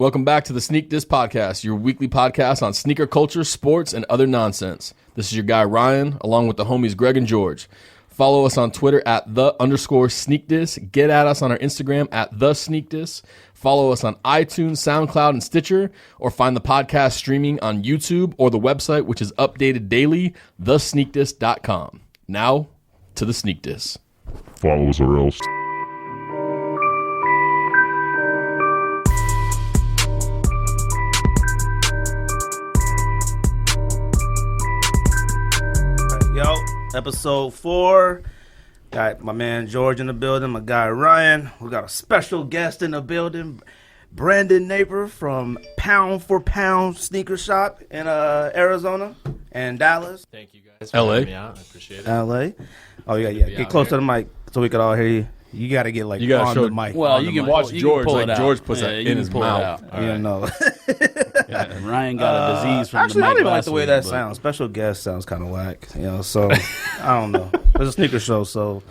Welcome back to the Sneak This Podcast, your weekly podcast on sneaker culture, sports, and other nonsense. This is your guy Ryan, along with the homies Greg and George. Follow us on Twitter at _SneakDis. Get at us on our Instagram at @TheSneakDis. Follow us on iTunes, SoundCloud, and Stitcher, or find the podcast streaming on YouTube or the website, which is updated daily, thesneakdis.com. Now, to the Sneak Dis. Follow us or else. Yo, episode 4. Got my man George in the building, my guy Ryan. We got a special guest in the building, Brandon Naper from Pound for Pound Sneaker Shop in Arizona and Dallas. Thank you guys for having me out. I appreciate it. LA. Oh, yeah. Get close to the mic so we can all hear you. You got to get on show, the mic. Well, you can watch George. Like George puts it in his mouth. You know. Yeah, Ryan got a disease from actually, the mic. I don't even like last the way week, that but- sounds. Special guest sounds kind of whack. So I don't know. It's a sneaker show, so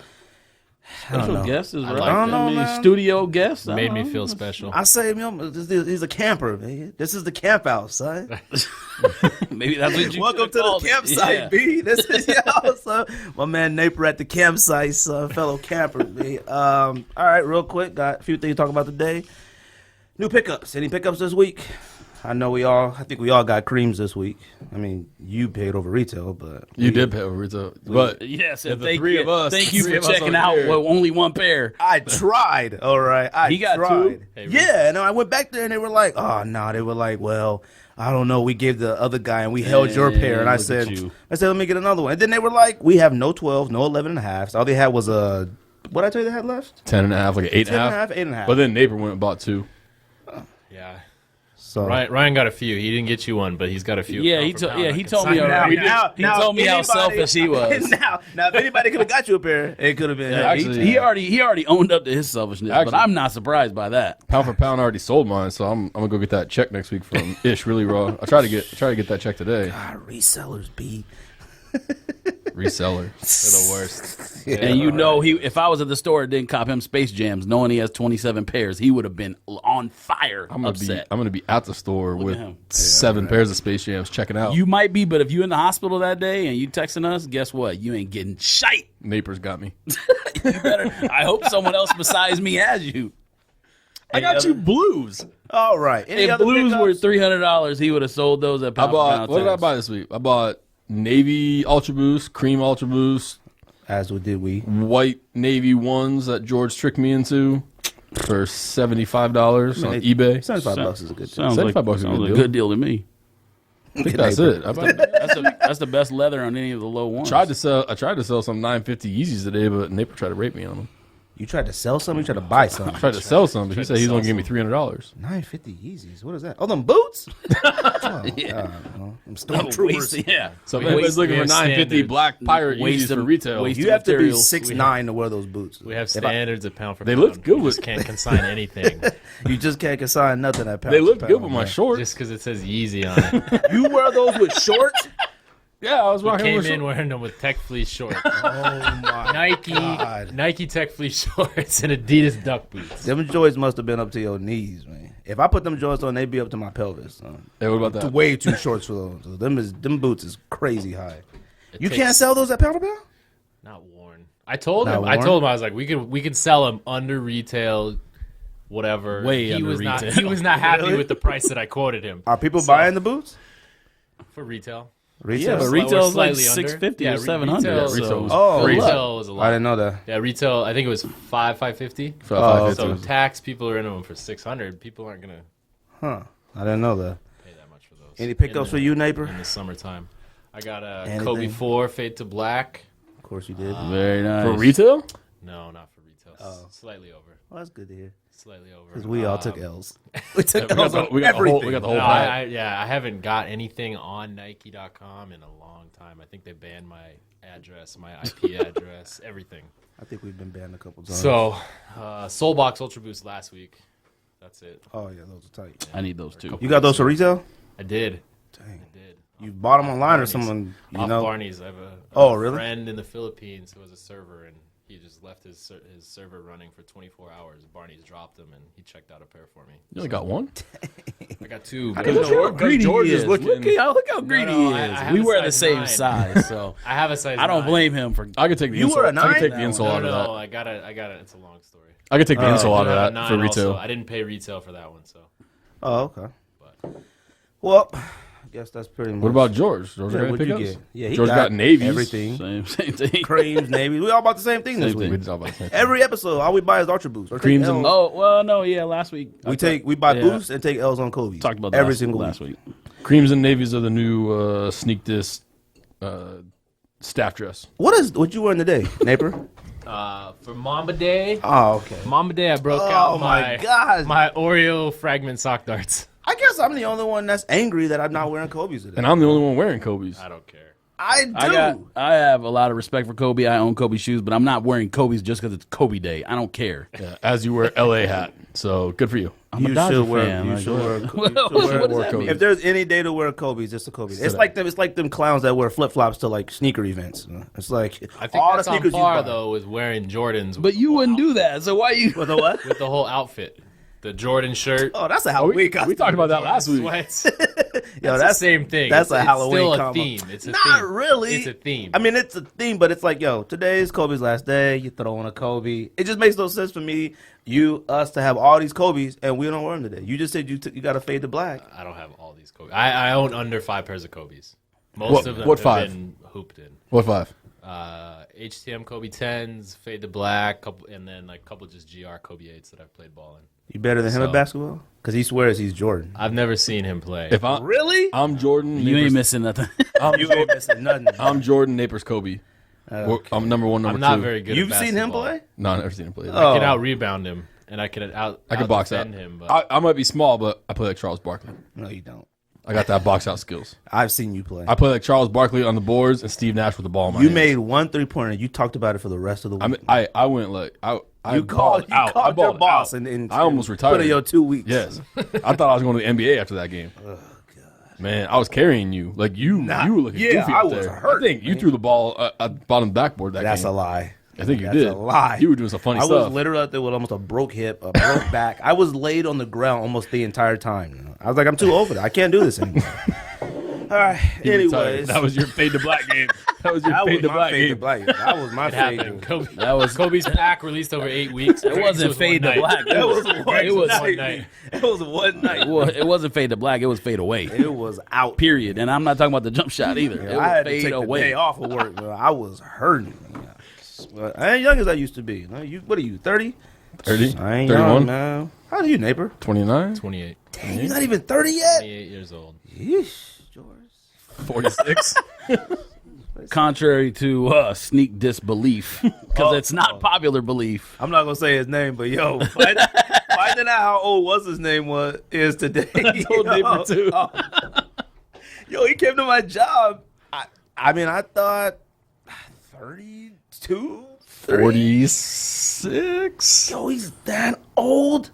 I don't Special know. guest is right. like I don't know, man. Studio guest Made me feel special. I say, he's a camper, man. This is the camp out, son. Maybe that's what you Welcome to the called it. campsite, Yeah. B. This is son. My man Naper at the campsite, son. Fellow camper, B. All right, real quick, got a few things to talk about today. New pickups. Any pickups this week? I think we all got creams this week. I mean, you paid over retail, but You did pay over retail. But Yes, the and thank three you, of us- thank you three for of us checking on out here. with only one pair. I tried. All right, He got tried. two? Yeah, and I went back there and they were like, "Oh no," they were like, "Well, I don't know. We gave the other guy and we held your pair." And I look said, at you. "Let me get another one." And then they were like, "We have no 12, no 11 and a half. All they had was a what I tell you they had left? 10.5, like an 8.5. 10.5, 8.5. But then Neighbor went and bought 2. Yeah. So Ryan got a few. He didn't get you one, but he's got a few. Yeah, he told me already. He told me how selfish he was. now, if anybody could have got you a pair, it could have been. Yeah, him. actually- he already owned up to his selfishness, Actually- but I'm not surprised by that. Pound for pound already sold mine, so I'm gonna go get that check next week from Ish Really Raw. I try to get that check today. God, resellers, B. Reseller. They're the worst. And you know, if I was at the store and didn't cop him Space Jams, knowing he has 27 pairs, he would have been on fire. I'm upset. gonna be at the store with him. 7 pairs of Space Jams checking out. You might be, but if you in the hospital that day and you texting us, guess what? You ain't getting shite. Naper's got me. You better. I hope someone else besides me has you. I got you blues. All right. Any If other blues were pickups? $300, he would have sold those at Pound for Pound What did I Tax. buy this week? I bought navy Ultra Boost, cream Ultra Boost, As we did we. white navy ones that George tricked me into for $75 on eBay. $75 is a good deal. Sounds like, $75 is a sounds good like a deal. good deal to me. I think that's it. That's the best leather on any of the low ones. I tried to sell some 950 Yeezys today, but Naper tried to rape me on them. You tried to sell some? You tried to buy some? I tried to sell some, but he said he's gonna give me $300. 950 Yeezys. What is that? Oh, them boots? Oh, Yeah. God, no. Them stormtroopers. Yeah. So if We anybody's have- looking we for have 950 standards. black pirate Waste Yeezys for of- retail, waste You have to be materials. 6'9" to wear those boots. We have If I- standards at pound for They pound. look good We with- just can't consign anything You just can't consign nothing at pound. they for look pound, good with my man. shorts. just because it says Yeezy on it. You wear those with shorts? Yeah, I was We rocking came with in shorts. wearing them with Tech Fleece shorts, Oh, my God. Nike Tech Fleece shorts, and Adidas duck boots. Them joints must have been up to your knees, man. If I put them joints on, they'd be up to my pelvis. Son. Hey, what about that? Way too shorts for those. So them boots is crazy high. You takes- can't sell those at Pound for Pound? Not worn. I told Not him. I worn? told him I was like, we could sell them under retail, whatever. Way he under was retail. Not. He was not happy Really? with the price that I quoted him Are people buying the boots? for retail. Yeah, but Retail? retail's like slightly under. 650 Yeah, or 700. retail- so- retail was- Oh, Retail was a I lot. didn't know that. Yeah, retail. I think it was $550. For Oh, So $550. tax, people are in them for $600. People aren't gonna Huh. I didn't know that. pay that much for those. Any pickups for you, neighbor? in the summertime? I got a Anything? Kobe 4 Fade to Black. Of course you did. Very nice. For retail? No, not for retail. Slightly over. Well, that's good to hear. Slightly over. Because we all took L's. We took We got L's the, on we got the whole, everything. we got the No, whole pack. I haven't got anything on Nike.com in a long time. I think they banned my address, my IP address, everything. I think we've been banned a couple times. So, Soulbox Ultra Boost last week. That's it. Oh, yeah, those are tight. I need those too. You got those for retail? I did. Dang. I did. You bought them online or Barney's. someone, you Off know? Barney's. I have Oh, a really? friend in the Philippines who was a server, and He just left his server running for 24 hours. Barney's dropped him, and he checked out a pair for me. You only got one? I got two. Look how greedy George he is is. looking- Look how greedy he I is. have We a wear the size same 9. size, so I have a size. I don't 9. blame him for. I could take the You insole. were a I could 9? take the insole out of No, that. I got it. It's a long story. I could take the insole out I got a of that 9 for retail. also. I didn't pay retail for that one, so. Oh, okay. But Well, I guess that's pretty much. What about George? George Yeah, got any what'd you pickups? get? Yeah, he George got navies. everything. Same thing. Creams, navies. We all about the same thing this Same week. We did talk about that. Every episode, all we buy is Ultra Boost. Or take Creams and- L's. Oh well, no, yeah. Last week We buy yeah. Boost and take L's on Kobe. Talked about that every last, single last week. week. Creams and navies are the new sneak disc staff dress. What you wearing today, neighbor? for Mamba Day, Oh, okay. Mamba Day, I broke Oh out my God. my Oreo fragment sock darts. I guess I'm the only one that's angry that I'm not wearing Kobe's today. And I'm the only one wearing Kobe's. I don't care. I do. I have a lot of respect for Kobe. I own Kobe shoes, but I'm not wearing Kobe's just because it's Kobe Day. I don't care. Yeah, as you wear LA hat. So good for you. I'm a You Dodger should wear- fan. you Like, should wear- what you should wear- does that mean? If there's any day to wear Kobe's, it's a Kobe's. It's like them clowns that wear flip flops to like sneaker events. It's like I think all that's the on sneakers you par buy. though with wearing Jordans. But you wouldn't do that. So why you? With the what? with the whole outfit, the Jordan shirt, Oh, that's a Halloween costume. We talked about that last week. sweats. Yo, That's the same thing. That's It's a Halloween still a combo. theme. It's a Not theme. really. It's a theme. I mean, it's a theme, but it's like, yo, today is Kobe's last day. You throw on a Kobe. It just makes no sense for me, us to have all these Kobe's and we don't wear them today. You just said you got to fade to black. I don't have all these Kobe. I own under 5 pairs of Kobe's. Most of them what have 5? been hooped in. What 5? HTM Kobe 10s, fade to black, and then like a couple just GR Kobe 8s that I've played ball in. You better than him So- at basketball? Because he swears he's Jordan. I've never seen him play. If I'm Really? I'm Jordan, You ain't Napers- missing nothing. You ain't missing nothing. I'm Jordan, Napers, Kobe. I'm number 1, number I'm not 2. very good. You've at seen him basketball. play? No, I've never seen him play. Oh. I can out rebound him, and I can box out. defend him. But I might be small, but I play like Charles Barkley. No, you don't. I got that box out skills. I've seen you play. I play like Charles Barkley on the boards and Steve Nash with the ball in my You hands. made 1 3-pointer. You talked about it for the rest of the week. I went like I you called balled out. I your balled boss out. and I almost retired. Put in your 2 weeks. Yes, I thought I was going to the NBA after that game. Oh God, man, I was carrying you like you were looking yeah, goofy I out was there. hurt, I think you man. threw the ball at bottom backboard that That's game. a lie. I think you That's did. a lie. You were doing some funny I stuff. was literally out there with almost a broke hip, a broke back. I was laid on the ground almost the entire time. You know? I was like, I'm too old for that. I can't do this anymore. All right. You retired. Anyways, that was your fade to black game. That was your that fade was to my black fade to game. black. That was my it fade. happened. Kobe, That was Kobe's pack released over 8 weeks. It wasn't was fade one to night. black. That was one It was night. night. It was one night. It wasn't fade to black. It was fade away. It was out. Period. And I'm not talking about the jump shot either. It I was had to fade take away. the day off of work. Bro. I was hurting. But I ain't young as I used to be. What are you, 30? 30, I ain't 31, young, man. How old are you, neighbor? 29, 28. Dang, you're not even 30 yet? 28 years old. Yeesh, George. 46. Contrary to sneak disbelief, because it's not popular belief. I'm not gonna say his name, but yo, finding out how old was his name is today. told neighbor too. Yo, he came to my job. I mean, I thought 32, 46. Yo, he's that old.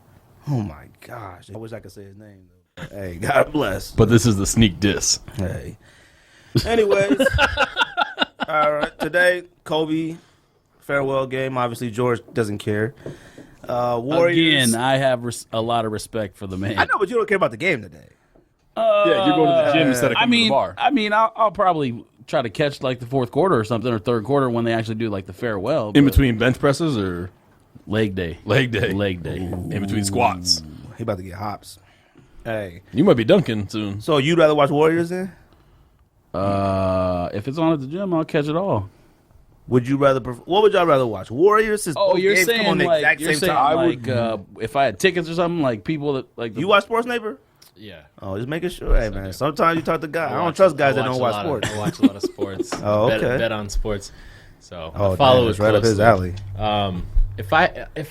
Oh my gosh! I wish I could say his name. Though. Hey, God bless. But this is the sneak diss. Hey. Anyways, all right. Today, Kobe farewell game. Obviously, George doesn't care. Warriors. Again, I have a lot of respect for the man. I know, but you don't care about the game today. Yeah, you're going to the gym instead of coming to the bar. I'll probably try to catch like the fourth quarter or something, or third quarter when they actually do like the farewell. In but between bench presses or leg day, leg day? leg day. In between squats. He about to get hops. Hey. You might be dunking soon. So you'd rather watch Warriors then? If it's on at the gym, I'll catch it all. Would you rather? What would y'all rather watch? Warriors? Since Oh, both you're games come saying on the like exact you're same saying time. like if I had tickets or something, like people that like You watch sports, neighbor? Yeah. Oh, just making sure. Hey man, sometimes you talk to guys. I don't watch- trust guys I that don't a watch lot sports. I watch a lot of sports. Oh, Bet- okay. Bet on sports. So Oh, I follow damn, it it's right up his closely. alley. If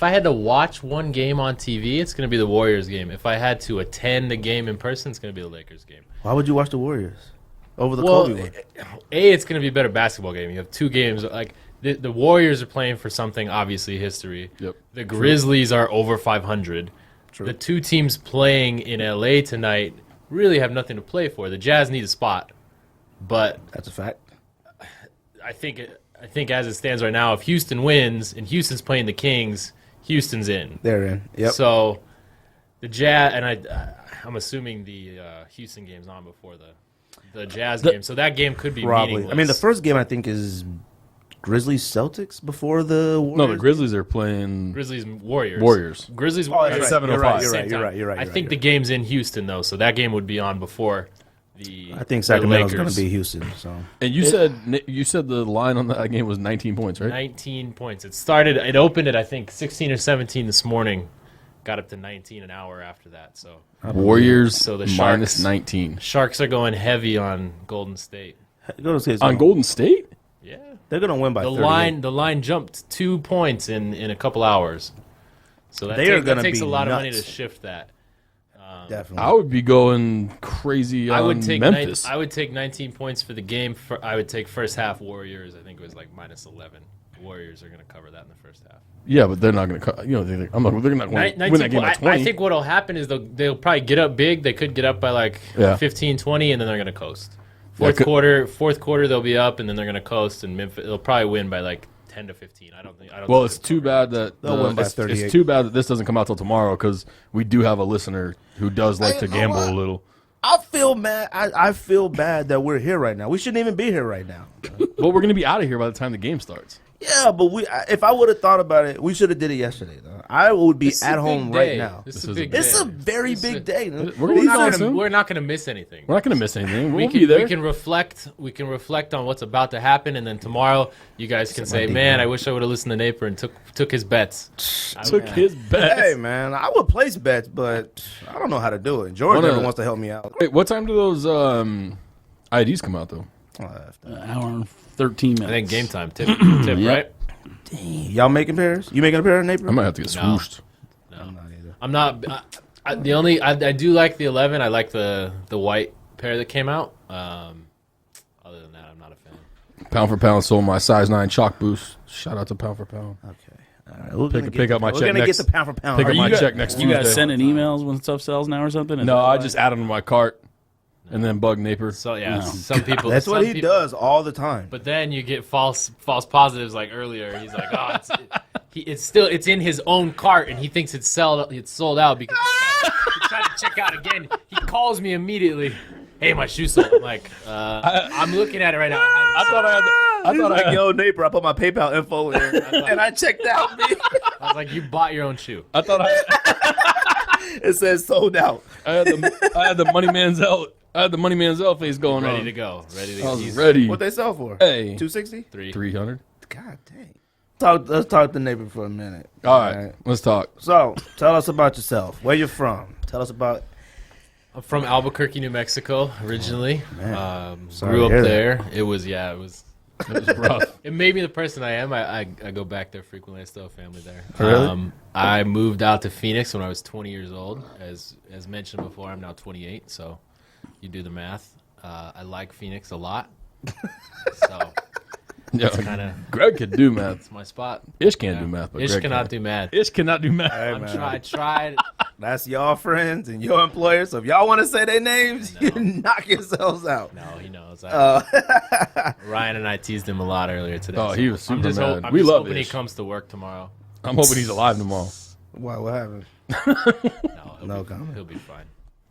I had to watch one game on TV, it's going to be the Warriors game. If I had to attend a game in person, it's going to be the Lakers game. Why would you watch the Warriors over the Well, Kobe one? it's going to be a better basketball game. You have two games. Like the Warriors are playing for something, obviously history. Yep. The Grizzlies are over 500. True. The two teams playing in LA tonight really have nothing to play for. The Jazz need a spot, but That's a fact. I think I think as it stands right now, if Houston wins and Houston's playing the Kings, Houston's in. They're in. Yep. So the Jazz, and I'm assuming the Houston game's on before the Jazz game. So that game could be Probably. meaningless. I mean, the first game I think is Grizzlies Celtics before the Warriors. No, the Grizzlies are playing Grizzlies Warriors. Oh, Grizzlies that's Warriors. right. 7:05. You're right. You're right. I think the game's in Houston though, so that game would be on before the. I think Sacramento's going Lakers. to be Houston. So And you said the line on that game was 19 points, right? 19 points. It opened at I think 16 or 17 this morning. Got up to 19 an hour after that. So Warriors So the minus Sharks- 19 Sharks are going heavy on Golden State. Golden State's on gonna- Golden State. Yeah. They're going to win by The 38. line jumped 2 points in a couple hours. So that, They are that gonna takes be a lot of money nuts. to shift that. Definitely. I would be going crazy on I would take Memphis. I would take 19 points for the game. I would take first half Warriors. I think it was like minus 11. Warriors are going to cover that in the first half. Yeah, but they're not going to. They're not going to win that game by 20. I think what'll happen is they'll probably get up big. They could get up by like Yeah. 15, 20, and then they're going to coast. Yeah, Fourth quarter they'll be up, and then they're going to coast, and Memphis they'll probably win by like 10 to 15. I don't think. Well, it's too bad that They'll win by it's 38. too bad that this doesn't come out till tomorrow because we do have a listener who does like to gamble a little. I feel mad. I feel bad that we're here right now. We shouldn't even be here right now. But we're going to be out of here by the time the game starts. Yeah, but if I would have thought about it, we should have did it yesterday. Though I would be This is at a home big right day. now. This This is a is a big big- day. It's a very This is big day. We're We're gonna be not gone gonna, soon. we're not gonna miss anything. We're not going to miss anything. We'll We be there. can reflect. We can reflect on what's about to happen, and then tomorrow you guys can say, "Man, I wish I would have listened to Napier and took his bets." Took his bet. Hey man, I would place bets, but I don't know how to do it. George Wanna- never wants to help me out. Wait, what time do those IDs come out though? An hour and 13 minutes. I think game time tip, right? Y'all making pairs? You making a pair, Napier? I might have to get No. swooshed. I'm not. I do like the 11. I like the white pair that came out. Other than that, I'm not a fan. Pound for pound sold my size 9 chalk boost. Shout out to Pound for Pound. Okay. All right. We're gonna pick up my we're check gonna next- get the pound for pound. pick up Are my you check next You guys Tuesday. sending emails when stuff sells now or something? Is No, that I why? just add them to my cart and then bug Napier. So yeah, some people. That's what some he people- does all the time. But then you get false positives like earlier. He's like, oh, it's in his own cart, and he thinks it's sold out because he tried to check out again. He calls me immediately. Hey, my shoe sold. I'm like, I'm looking at it right now. I thought I had Yo, Napier, I put my PayPal info in, and I checked out. I was like, you bought your own shoe. I thought It says sold out. I had the Money Manziel. I had the Money Manziel face going Ready on. to go. Ready to I go. was He's ready. What they sell for? Hey, 260. 300. God dang. Let's talk to Napier for a minute. All right, let's talk. So, tell us about yourself. Where you from? Tell us about. I'm from Albuquerque, New Mexico, originally. Sorry Grew to up hear that. there. It was Rough. It made me the person I am. I go back there frequently. I still have family there. Really? I moved out to Phoenix when I was 20 years old. As mentioned before, I'm now 28, so you do the math. I like Phoenix a lot. So Yeah, kinda- Greg could do math. it's my spot. Ish can't do math, but Ish Greg cannot can. do math. Ish cannot do math. Hey, I man. tried. That's y'all friends and your employers. So if y'all want to say their names, you knock yourselves out. No, he knows. Uh, Ryan and I teased him a lot earlier today. Oh, he was I'm super just, mad. I'm We just love hoping he Ish. comes to work tomorrow. I'm hoping he's alive tomorrow. what happened? No, No comment. He'll be fine.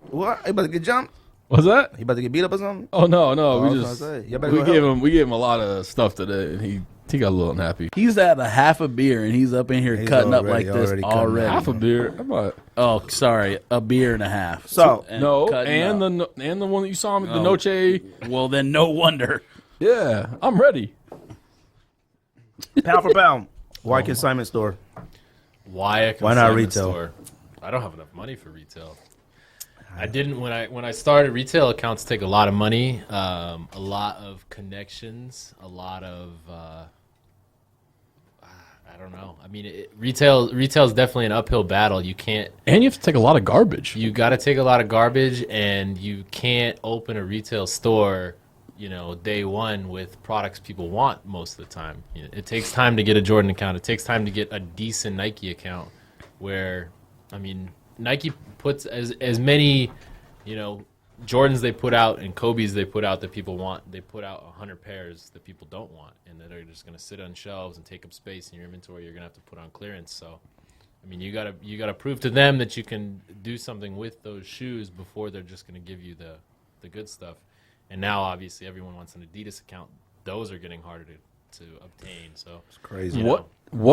What? He about to get jumped? What's that? He about to get beat up or something? Oh no, I we was just gonna say, y'all better go we gave him a lot of stuff today, and he got a little unhappy. He's at a half a beer and he's up in here He's cutting up already- like this already cutting already. up. Half a beer. I'm not, Oh, sorry, a beer and a half. So, no, cutting and up. the one that you saw me, the Oh. Noche. Well, then no wonder. Yeah, I'm ready. pound for pound. Why consignment store? Why a Why not consignment retail? store? I don't have enough money for retail. I didn't when I started. Retail accounts take a lot of money, a lot of connections, a lot of I don't know. I mean, retail is definitely an uphill battle. You can't. And you have to take a lot of garbage. You got to take a lot of garbage, and you can't open a retail store, day one with products people want most of the time. It takes time to get a Jordan account. It takes time to get a decent Nike account where, I mean, Nike puts as many, Jordans they put out and Kobe's they put out that people want. They put out 100 pairs that people don't want, and that are just going to sit on shelves and take up space in your inventory. You're going to have to put on clearance. So, I mean, you gotta prove to them that you can do something with those shoes before they're just going to give you the good stuff. And now, obviously, everyone wants an Adidas account. Those are getting harder to obtain. So It's crazy. What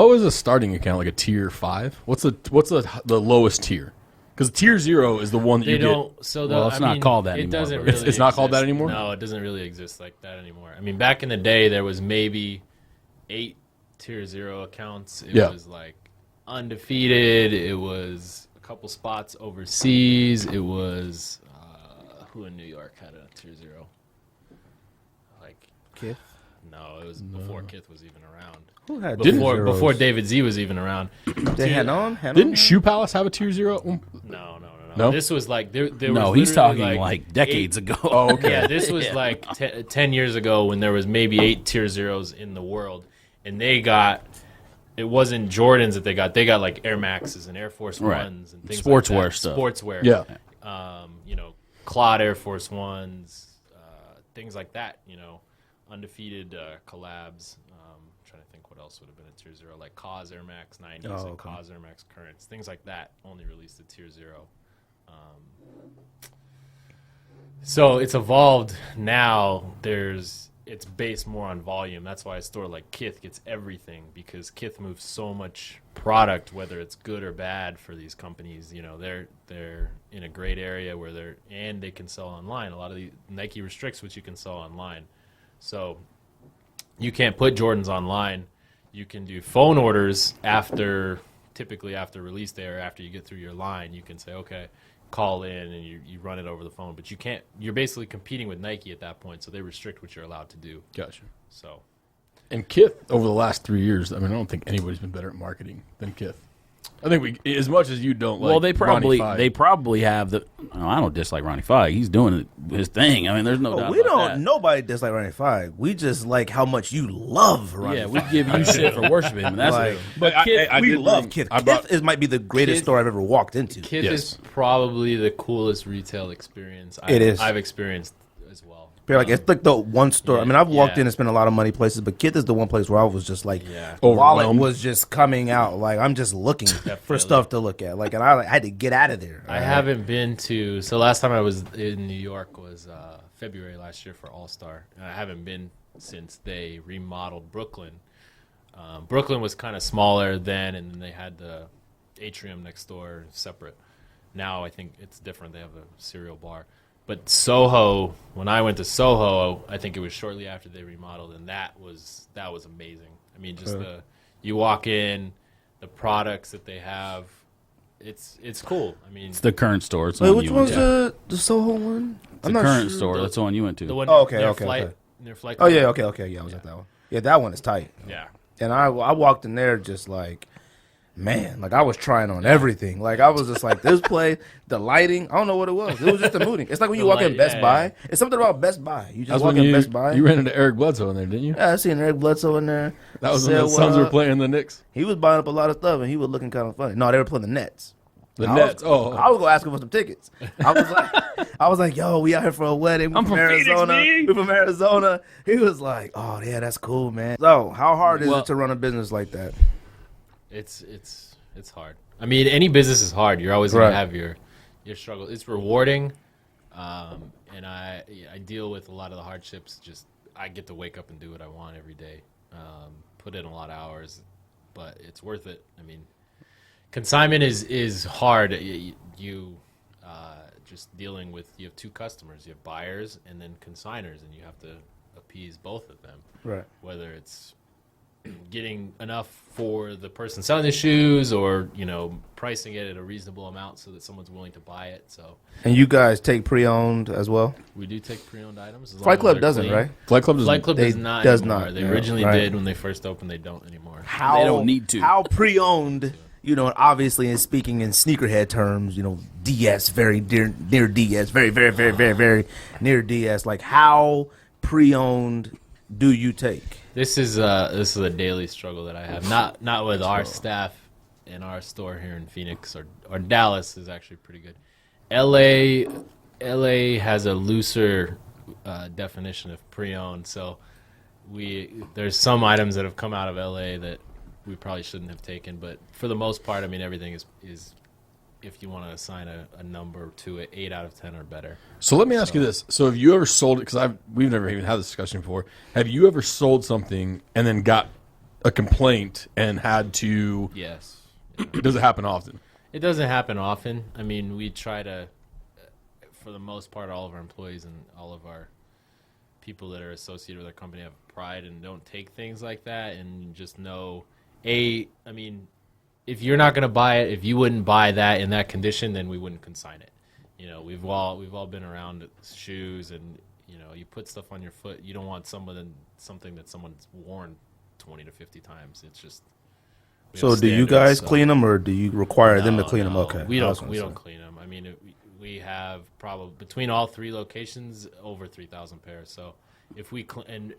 was a starting account, like a tier 5? What's the lowest tier? Because tier 0 is the one that they you don't. get. So Well, it's not called that It anymore, doesn't but really. It's not called that exist. anymore? No, it doesn't really exist like that anymore. I mean, back in the day, there was maybe 8 tier 0 accounts. It was like undefeated. It was a couple spots overseas. It was who in New York had a tier 0? Like Kith? no, it was before Kith was even around. Who had Before David Z was even around. They had on? Didn't Shoe Palace have a tier 0? No. No? This was like there No, was he's literally talking like decades ago. Oh, okay. Yeah, this was like 10 years ago when there was maybe 8 tier 0s in the world, and they got. It wasn't Jordans that they got. They got like Air Maxes and Air Force Right. Ones and things Sportswear like that. stuff. Sportswear. Yeah. Claude Air Force Ones, things like that. Undefeated collabs. Trying to think what else would have been a tier 0, like Cause Air Max 90s and okay. Cause Air Max Currents, things like that. Only released at tier 0. So it's evolved now. It's based more on volume. That's why a store like Kith gets everything, because Kith moves so much product, whether it's good or bad for these companies. They're in a great area where they can sell online. A lot of the Nike restricts what you can sell online. So you can't put Jordans online. You can do phone orders typically after release day or after you get through your line. You can say, okay, call in and you run it over the phone, but you can't. You're basically competing with Nike at that point, so they restrict what you're allowed to do. Gotcha. So, And Kith, over the last 3 years, I mean, I don't think anybody's been better at marketing than Kith. I think as much as you don't like. Well, they Ronnie Fieg. probably have the. Oh, I don't dislike Ronnie Fieg. He's doing his thing. I mean, there's no doubt We about don't. that. Nobody dislike Ronnie Fieg. We just like how much you love Ronnie. Yeah, we give you shit for worshiping him. That's Like, But we did love bring- Kith. I brought- Kith might be the greatest Kith- store I've ever walked into. Kith Yes. is probably the coolest retail experience I've experienced as well. Feel like it's like the one store. I mean, I've walked yeah. in and spent a lot of money places, but Kith is the one place where I was just like, Yeah. wallet Overwhelmed. was just coming out. Like I'm just looking for stuff to look at. Like, and I had to get out of there. I haven't been to. So last time I was in New York was February last year for All Star, and I haven't been since they remodeled Brooklyn. Brooklyn was kind of smaller then, and then they had the atrium next door separate. Now I think it's different. They have a cereal bar. But Soho, when I went to Soho, I think it was shortly after they remodeled, and that was amazing. I mean, just you walk in, the products that they have, it's cool. I mean, It's the current store. It's the Wait, one which you went one's to. the Soho one? It's the current store. That's the one you went to. the one. Oh, okay, near okay, Flight, okay. near Flight. Oh yeah, okay, yeah, I was at that one. Yeah, that one is tight. Yeah. And I walked in there just like, man, like I was trying on everything. Like I was just like, this place, the lighting, I don't know what it was. It was just the mooding. It's like when you The walk in light, Best yeah, Buy. yeah. It's something about Best Buy. You just That's walk when in Best Buy. you ran into Eric Bledsoe in there, didn't you? Yeah, I seen Eric Bledsoe in there. That was when Said the what Suns were up. playing the Knicks. He was buying up a lot of stuff, and he was looking kind of funny. No, they were playing the Nets. The I Nets. Was, I was gonna ask him for some tickets. I was like, yo, we out here for a wedding. I'm from Phoenix, Arizona. me. We from Arizona. He was like, oh yeah, that's cool, man. So, how hard is it to run a business like that? It's hard. I mean, any business is hard. You're always gonna Right. have your struggle. It's rewarding, and I deal with a lot of the hardships. Just I get to wake up and do what I want every day. Put in a lot of hours, but it's worth it. I mean, consignment is hard. You just dealing with, you have two customers. You have buyers and then consigners, and you have to appease both of them. Right. Whether it's getting enough for the person selling the shoes, or pricing it at a reasonable amount so that someone's willing to buy it. So And you guys take pre-owned as well? we do take pre-owned items. as long Flight as Club they're doesn't, clean. right? Flight Club doesn't. Flight Club They does not does anymore. not, They yeah, originally right. did when they first opened. They don't anymore. How They don't need to. How pre-owned, obviously in speaking in sneakerhead terms, DS, very near DS, very, very, very, very, very near DS. Like, how pre-owned do you take? This is a daily struggle that I have. Not with our staff in our store here in Phoenix, or Dallas is actually pretty good. LA LA has a looser definition of pre-owned, so there's some items that have come out of LA that we probably shouldn't have taken, but for the most part, I mean, everything is if you want to assign a number to it, 8 out of 10 or better. So let me ask you this: so have you ever sold it? Because we've never even had this discussion before. Have you ever sold something and then got a complaint and had to? Yes. Does it happen often? It doesn't happen often. I mean, we try to, for the most part, all of our employees and all of our people that are associated with our company have pride and don't take things like that, and just know, I mean, if you're not going to buy it, if you wouldn't buy that in that condition, then we wouldn't consign it. You know, we've all been around shoes, and you know, you put stuff on your foot. You don't want something that someone's worn 20 to 50 times. It's just. So do you guys clean them, or do you require them to clean them? Okay, we don't clean them. I mean, we have probably between all 3 locations over 3,000 pairs. So if we and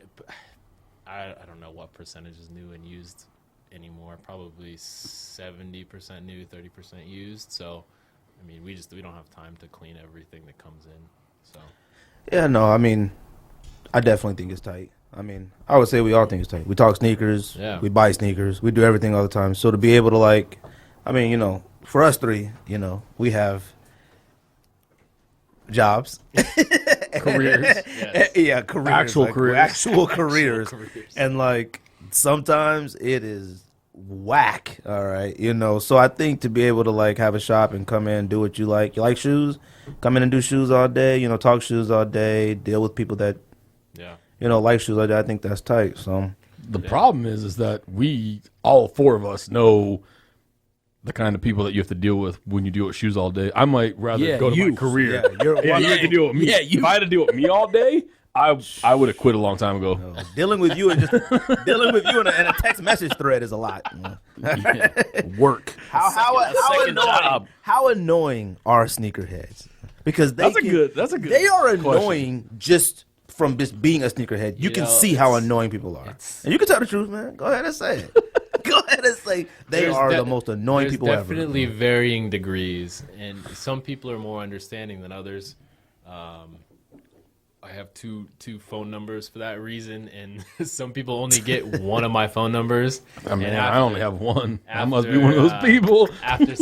I don't know what percentage is new and used anymore. Probably 70% new, 30% used. So I mean, we don't have time to clean everything that comes in. So yeah, no, I mean, I definitely think it's tight. I mean, I would say we all think it's tight. We talk sneakers. Yeah. We buy sneakers. We do everything all the time. So to be able to, like, I mean, you know, for us 3, you know, we have jobs. Careers. yes. Yeah, careers. Actual careers. Actual careers. And, like, sometimes it is whack, all right? You know, so I think to be able to, like, have a shop and come in and do what you like. You like shoes? Come in and do shoes all day, you know, talk shoes all day, deal with people that, you know, like shoes like that. I think that's tight. So the problem is that we, all 4 of us, know the kind of people that you have to deal with when you deal with shoes all day. I might rather go to my career. Yeah, you have to deal with me. If I had to deal with me all day, I would have quit a long time ago. No, dealing with you and dealing with you in a text message thread is a lot. Work. How annoying are sneakerheads? Because That's a good. They are question. annoying just from just being a sneakerhead. You can see how annoying people are, and you can tell the truth, man. Go ahead and say it. Go ahead and say they are the most annoying people ever. There's definitely varying degrees, and some people are more understanding than others. I have two phone numbers for that reason, and some people only get one of my phone numbers. I mean, I only have one. I must be one of those people. After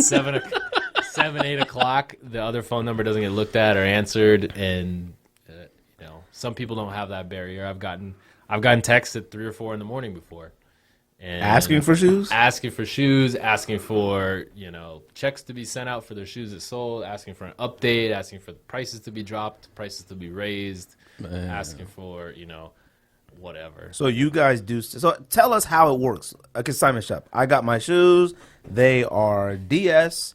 8 o'clock, the other phone number doesn't get looked at or answered, and you know, some people don't have that barrier. I've gotten texts at 3 or 4 in the morning before, and asking for shoes, asking for, you know, checks to be sent out for their shoes that sold, asking for an update, asking for the prices to be dropped, prices to be raised, asking for, you know, whatever. So you guys do. So tell us how it works. A consignment shop. I got my shoes. They are DS.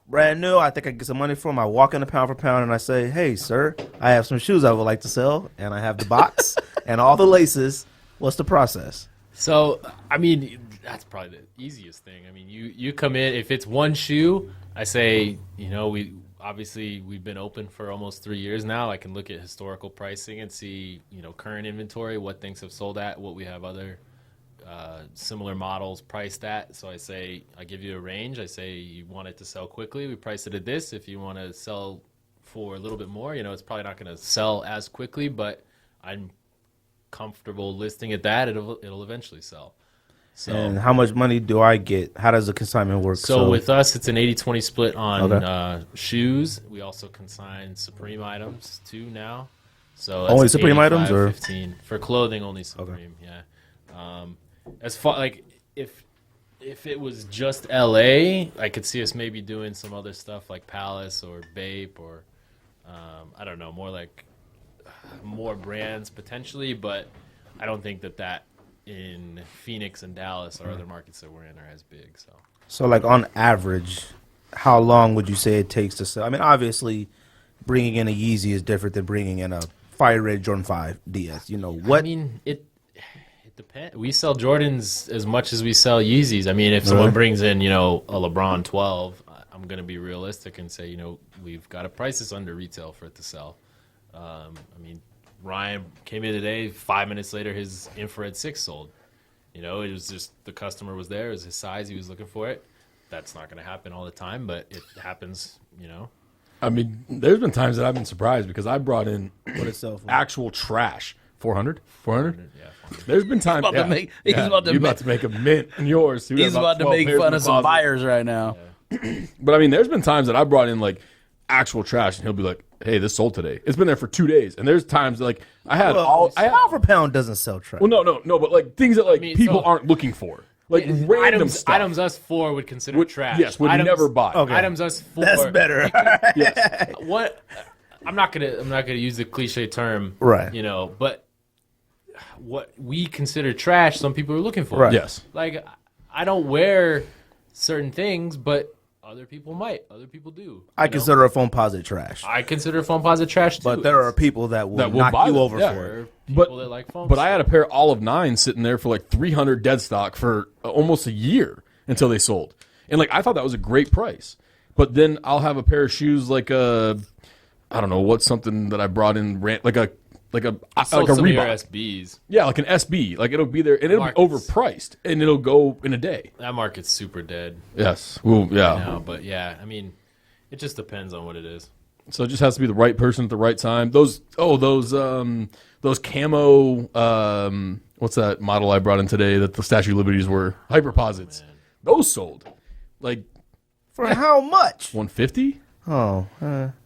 Brand new. I think I can get some money for them. I walk in the pound for pound and I say, "Hey, sir, I have some shoes I would like to sell, and I have the box and all the laces. What's the process?" So, I mean, that's probably the easiest thing. I mean, you come in, if it's one shoe, I say, you know, we've been open for almost 3 years now. I can look at historical pricing and see, you know, current inventory, what things have sold at, what we have other similar models priced at. So I give you a range. I say, you want it to sell quickly, we price it at this. If you want to sell for a little bit more, you know, it's probably not going to sell as quickly, but I'm comfortable listing at that. It'll eventually sell. So, and how much money do I get? How does the consignment work? So with us, it's an 80-20 split on shoes. We also consign Supreme items too now. So that's only Supreme items, or 15 for clothing, only Supreme. Okay. Yeah. As far like if it was just LA, I could see us maybe doing some other stuff like Palace or Bape or I don't know, more brands potentially, but I don't think that in Phoenix and Dallas or other markets that we're in are as big. So like on average, how long would you say it takes to sell? I mean, obviously, bringing in a Yeezy is different than bringing in a Fire Red Jordan 5 DS. You know what? I mean, it depends. We sell Jordans as much as we sell Yeezys. I mean, if someone brings in, you know, a LeBron 12, I'm going to be realistic and say, you know, we've got to price this under retail for it to sell. I mean, Ryan came in today. 5 minutes later, his infrared 6 sold. You know, it was just the customer was there. It was his size. He was looking for it. That's not going to happen all the time, but it happens, you know. I mean, there's been times that I've been surprised because I brought in What it sell for? actual trash. 400? 400? Yeah. There's been times. about to make- he's about to you're make- about to make a mint in yours. You He's got about to 12 make pairs fun in of the some closet. buyers right now. But I mean, there's been times that I brought in like actual trash, and he'll be like, "Hey, this sold today." It's been there for 2 days, and there's times like I had Pound for pound doesn't sell trash. Well, no, but like things that like mean, people so- aren't looking for, like random stuff. Items us four would consider trash. Yes, would items, never buy. Okay. Items us four. That's better. Yes. What? I'm not gonna use the cliche term, Right. You know, but what we consider trash, some people are looking for. Right. Yes. Like, I don't wear certain things, but other people might. Other people do. I you know? consider a phone posit trash. I consider phone posit trash too. But there are people that will knock buy you them, over yeah. for There it. are people But that like phones. but I had a pair of olive 9 sitting there for like 300 dead stock for almost a year until they sold, and like I thought that was a great price. But then I'll have a pair of shoes like a, I don't know what's something that I brought in like a sold like a some of your Reebok. SBs. Yeah, like an SB. Like it'll be there and it'll be Markets. overpriced and it'll go in a day. That market's super dead Yes. Well, yeah. now, but yeah, I mean, it just depends on what it is. So it just has to be the right person at the right time. Those camo what's that model I brought in today that the Statue of Liberties were hyperposits. Those sold like For how much? 150. Oh,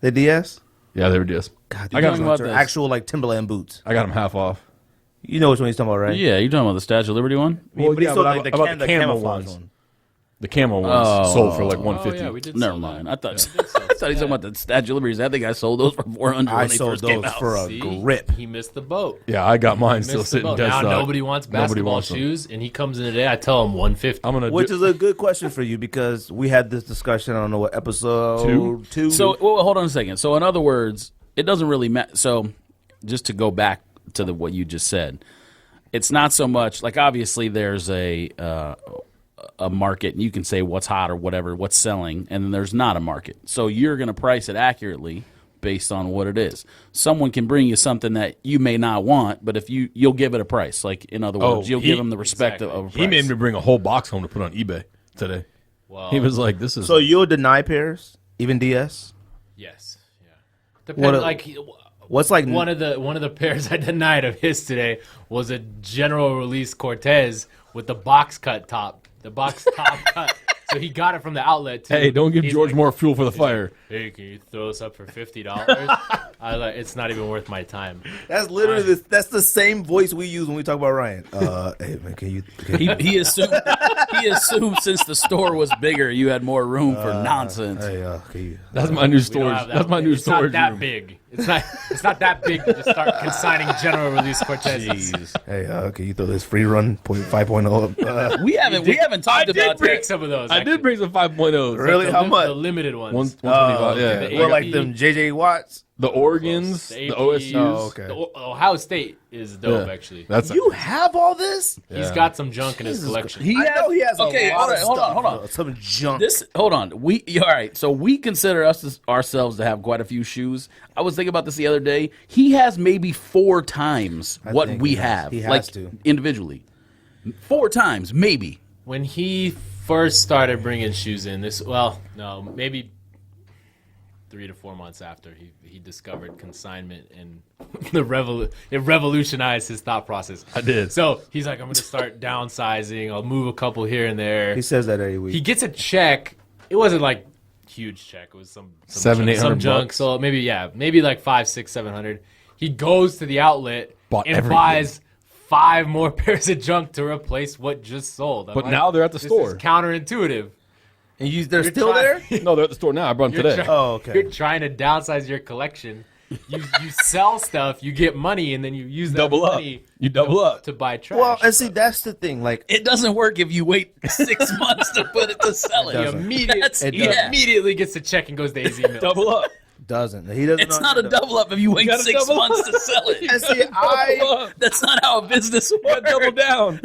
the DS? Yeah, they were just. God, I got talking them. about they're this. actual like Timberland boots. I got them half off. You know which one he's talking about, right? Yeah, you talking about the Statue of Liberty one? Well, but he yeah, sold but like the, about cam- the the camo camouflage ones. one. The camo ones sold for like Oh 150. yeah, we did. Never sell mind. that. I thought he was talking about the Statue of Liberty. I think I sold those for 400 I when they sold first came those out. for a See? grip. He missed the boat. Yeah, I got mine Missed still the sitting boat. dead Now stock. nobody wants basketball wants them. shoes, and he comes in today. I tell him 150. I'm gonna Which do, is a good question for you because we had this discussion. I don't know what episode two. So, well, hold on a second. So, in other words, it doesn't really matter. So, just to go back to what you just said, it's not so much like obviously there's a market, and you can say what's hot or whatever, what's selling, and then there's not a market. So you're going to price it accurately based on what it is. Someone can bring you something that you may not want, but if you'll give it a price. Like in other words, you'll give them the respect of a price. He made me bring a whole box home to put on eBay today. Well, He was like, "This is." So you'll deny pairs, even DS? yes, yeah. Depending, What's like one of the pairs I denied of his today was a general release Cortez with the box cut top, the box top cut. So he got it from the outlet too. hey, don't give He's George like, more fuel for the fire. Hey, can you throw this up for $50? I was like, it's not even worth my time. That's literally that's the same voice we use when we talk about Ryan. Hey man, can you He assumed since the store was bigger, you had more room for nonsense. hey can you That's my new We don't storage. have that. That's my new It's storage not that room. big. It's not that big to just start consigning general release Cortezes. hey can you throw this free run 5.0 up? We haven't talked I did about break that. some of those. I did bring some 5.0s. Really? The How much? The limited ones. 125. Yeah. the Well, like AP. them JJ Watts. The Oregons, The the AP. OSUs. Oh, okay. The Ohio State is dope, Yeah. actually. That's You have all this? He's got some junk in his collection. He I know he has okay, a lot of hold on, stuff, hold on. bro. Some junk. Hold on. All right. So we consider ourselves to have quite a few shoes. I was thinking about this the other day. He has maybe 4 times what think we he has. have, He has like to. individually. 4 times, maybe. When he first started bringing shoes in, maybe 3 to 4 months after he discovered consignment and it revolutionized his thought process. I did. So he's like, I'm going to start downsizing. I'll move a couple here and there. He says that every week. He gets a check. It wasn't like huge check. It was some $700-800 junk. bucks. So maybe like 500, 600, 700. He goes to the outlet Bought and everything. buys 5 more pairs of junk to replace what just sold. I'm But like, now they're at the this store. is counterintuitive. and they're You're still trying- there? No, they're at the store now. I brought them today. Oh, okay. You're trying to downsize your collection. You sell stuff, you get money, and then you use that Double up. money You double up. to buy trash. Well, and see, that's the thing. Like, It doesn't work if you wait 6 months to put it to sell it. It he doesn't. immediately gets the check and goes to AZ Mills. Double up. doesn't he? Doesn't. It's not a double up if you wait gotta 6 double months up. to sell it. And see, That's not how a business works. Double down.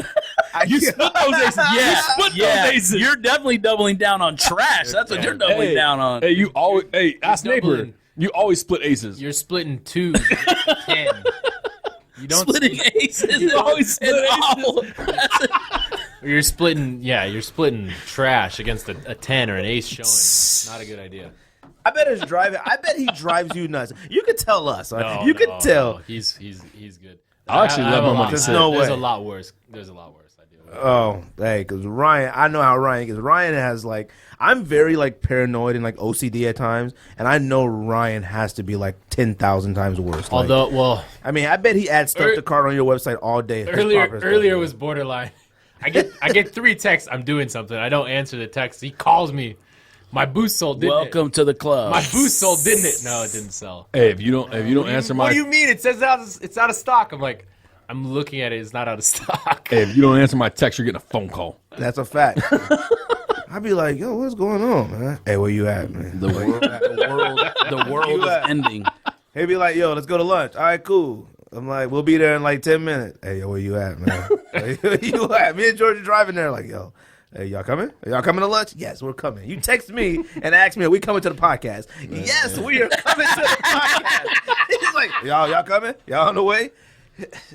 You split those aces. Yeah, Split yeah. those aces. You're definitely doubling down on trash. That's what you're doubling Hey, down on. Hey, you always. Hey, ask neighbor. doubling. You always split aces. You're splitting 2 10. You don't Splitting aces. You always split is aces. awful. That's You're splitting trash against a 10 or an ace showing. Not a good idea. I bet it's driving. I bet he drives you nuts. You could tell us. No, you could tell. no. He's good. I actually let my money There's sit. no There's way. a lot worse. There's a lot worse. I deal with. Oh, hey, because Ryan, I know how Ryan is. Ryan has like, I'm very like paranoid and like OCD at times, and I know Ryan has to be like 10,000 times worse. Like, Although, well, I mean, I bet he adds stuff to cart on your website all day. earlier was borderline. I get 3 texts. I'm doing something. I don't answer the text. He calls me. My boost sold, didn't Welcome it? to the club. My boost sold, didn't it? No, it didn't sell. Hey, if you don't answer my What do you mean? It says it's out of stock. I'm like, I'm looking at it. It's not out of stock. hey, if you don't answer my text, you're getting a phone call. That's a fact. I'd be like, yo, what's going on, man? Hey, where you at, man? The world is ending. He'd be like, yo, let's go to lunch. All right, cool. I'm like, we'll be there in like 10 minutes. Hey, yo, where you at, man? Where you at? Me and George are driving there like, yo, hey, y'all coming? Are y'all coming to lunch? Yes, we're coming. You text me and ask me, are we coming to the podcast? Yes, we are coming to the podcast. He's like, y'all coming? Y'all on the way?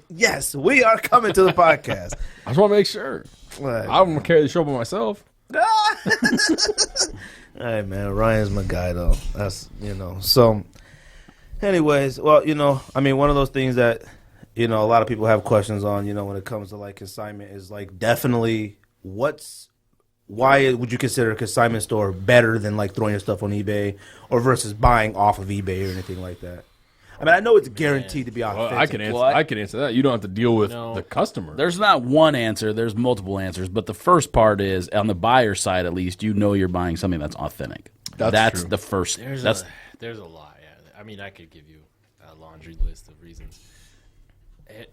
Yes, we are coming to the podcast. I just want to make sure. Like, I'm gonna carry the show by myself. hey, man, Ryan's my guy, though. That's, so... Anyways, well, I mean, one of those things that, a lot of people have questions on, when it comes to like consignment is like definitely why would you consider a consignment store better than like throwing your stuff on eBay or versus buying off of eBay or anything like that? I mean, I know it's guaranteed to be authentic. Well, I can answer. What? I can answer that. You don't have to deal with No. the customer. There's not one answer. There's multiple answers. But the first part is, on the buyer side at least, you're buying something that's authentic. That's true. the first. There's That's a lot. Yeah. I mean, I could give you a laundry list of reasons.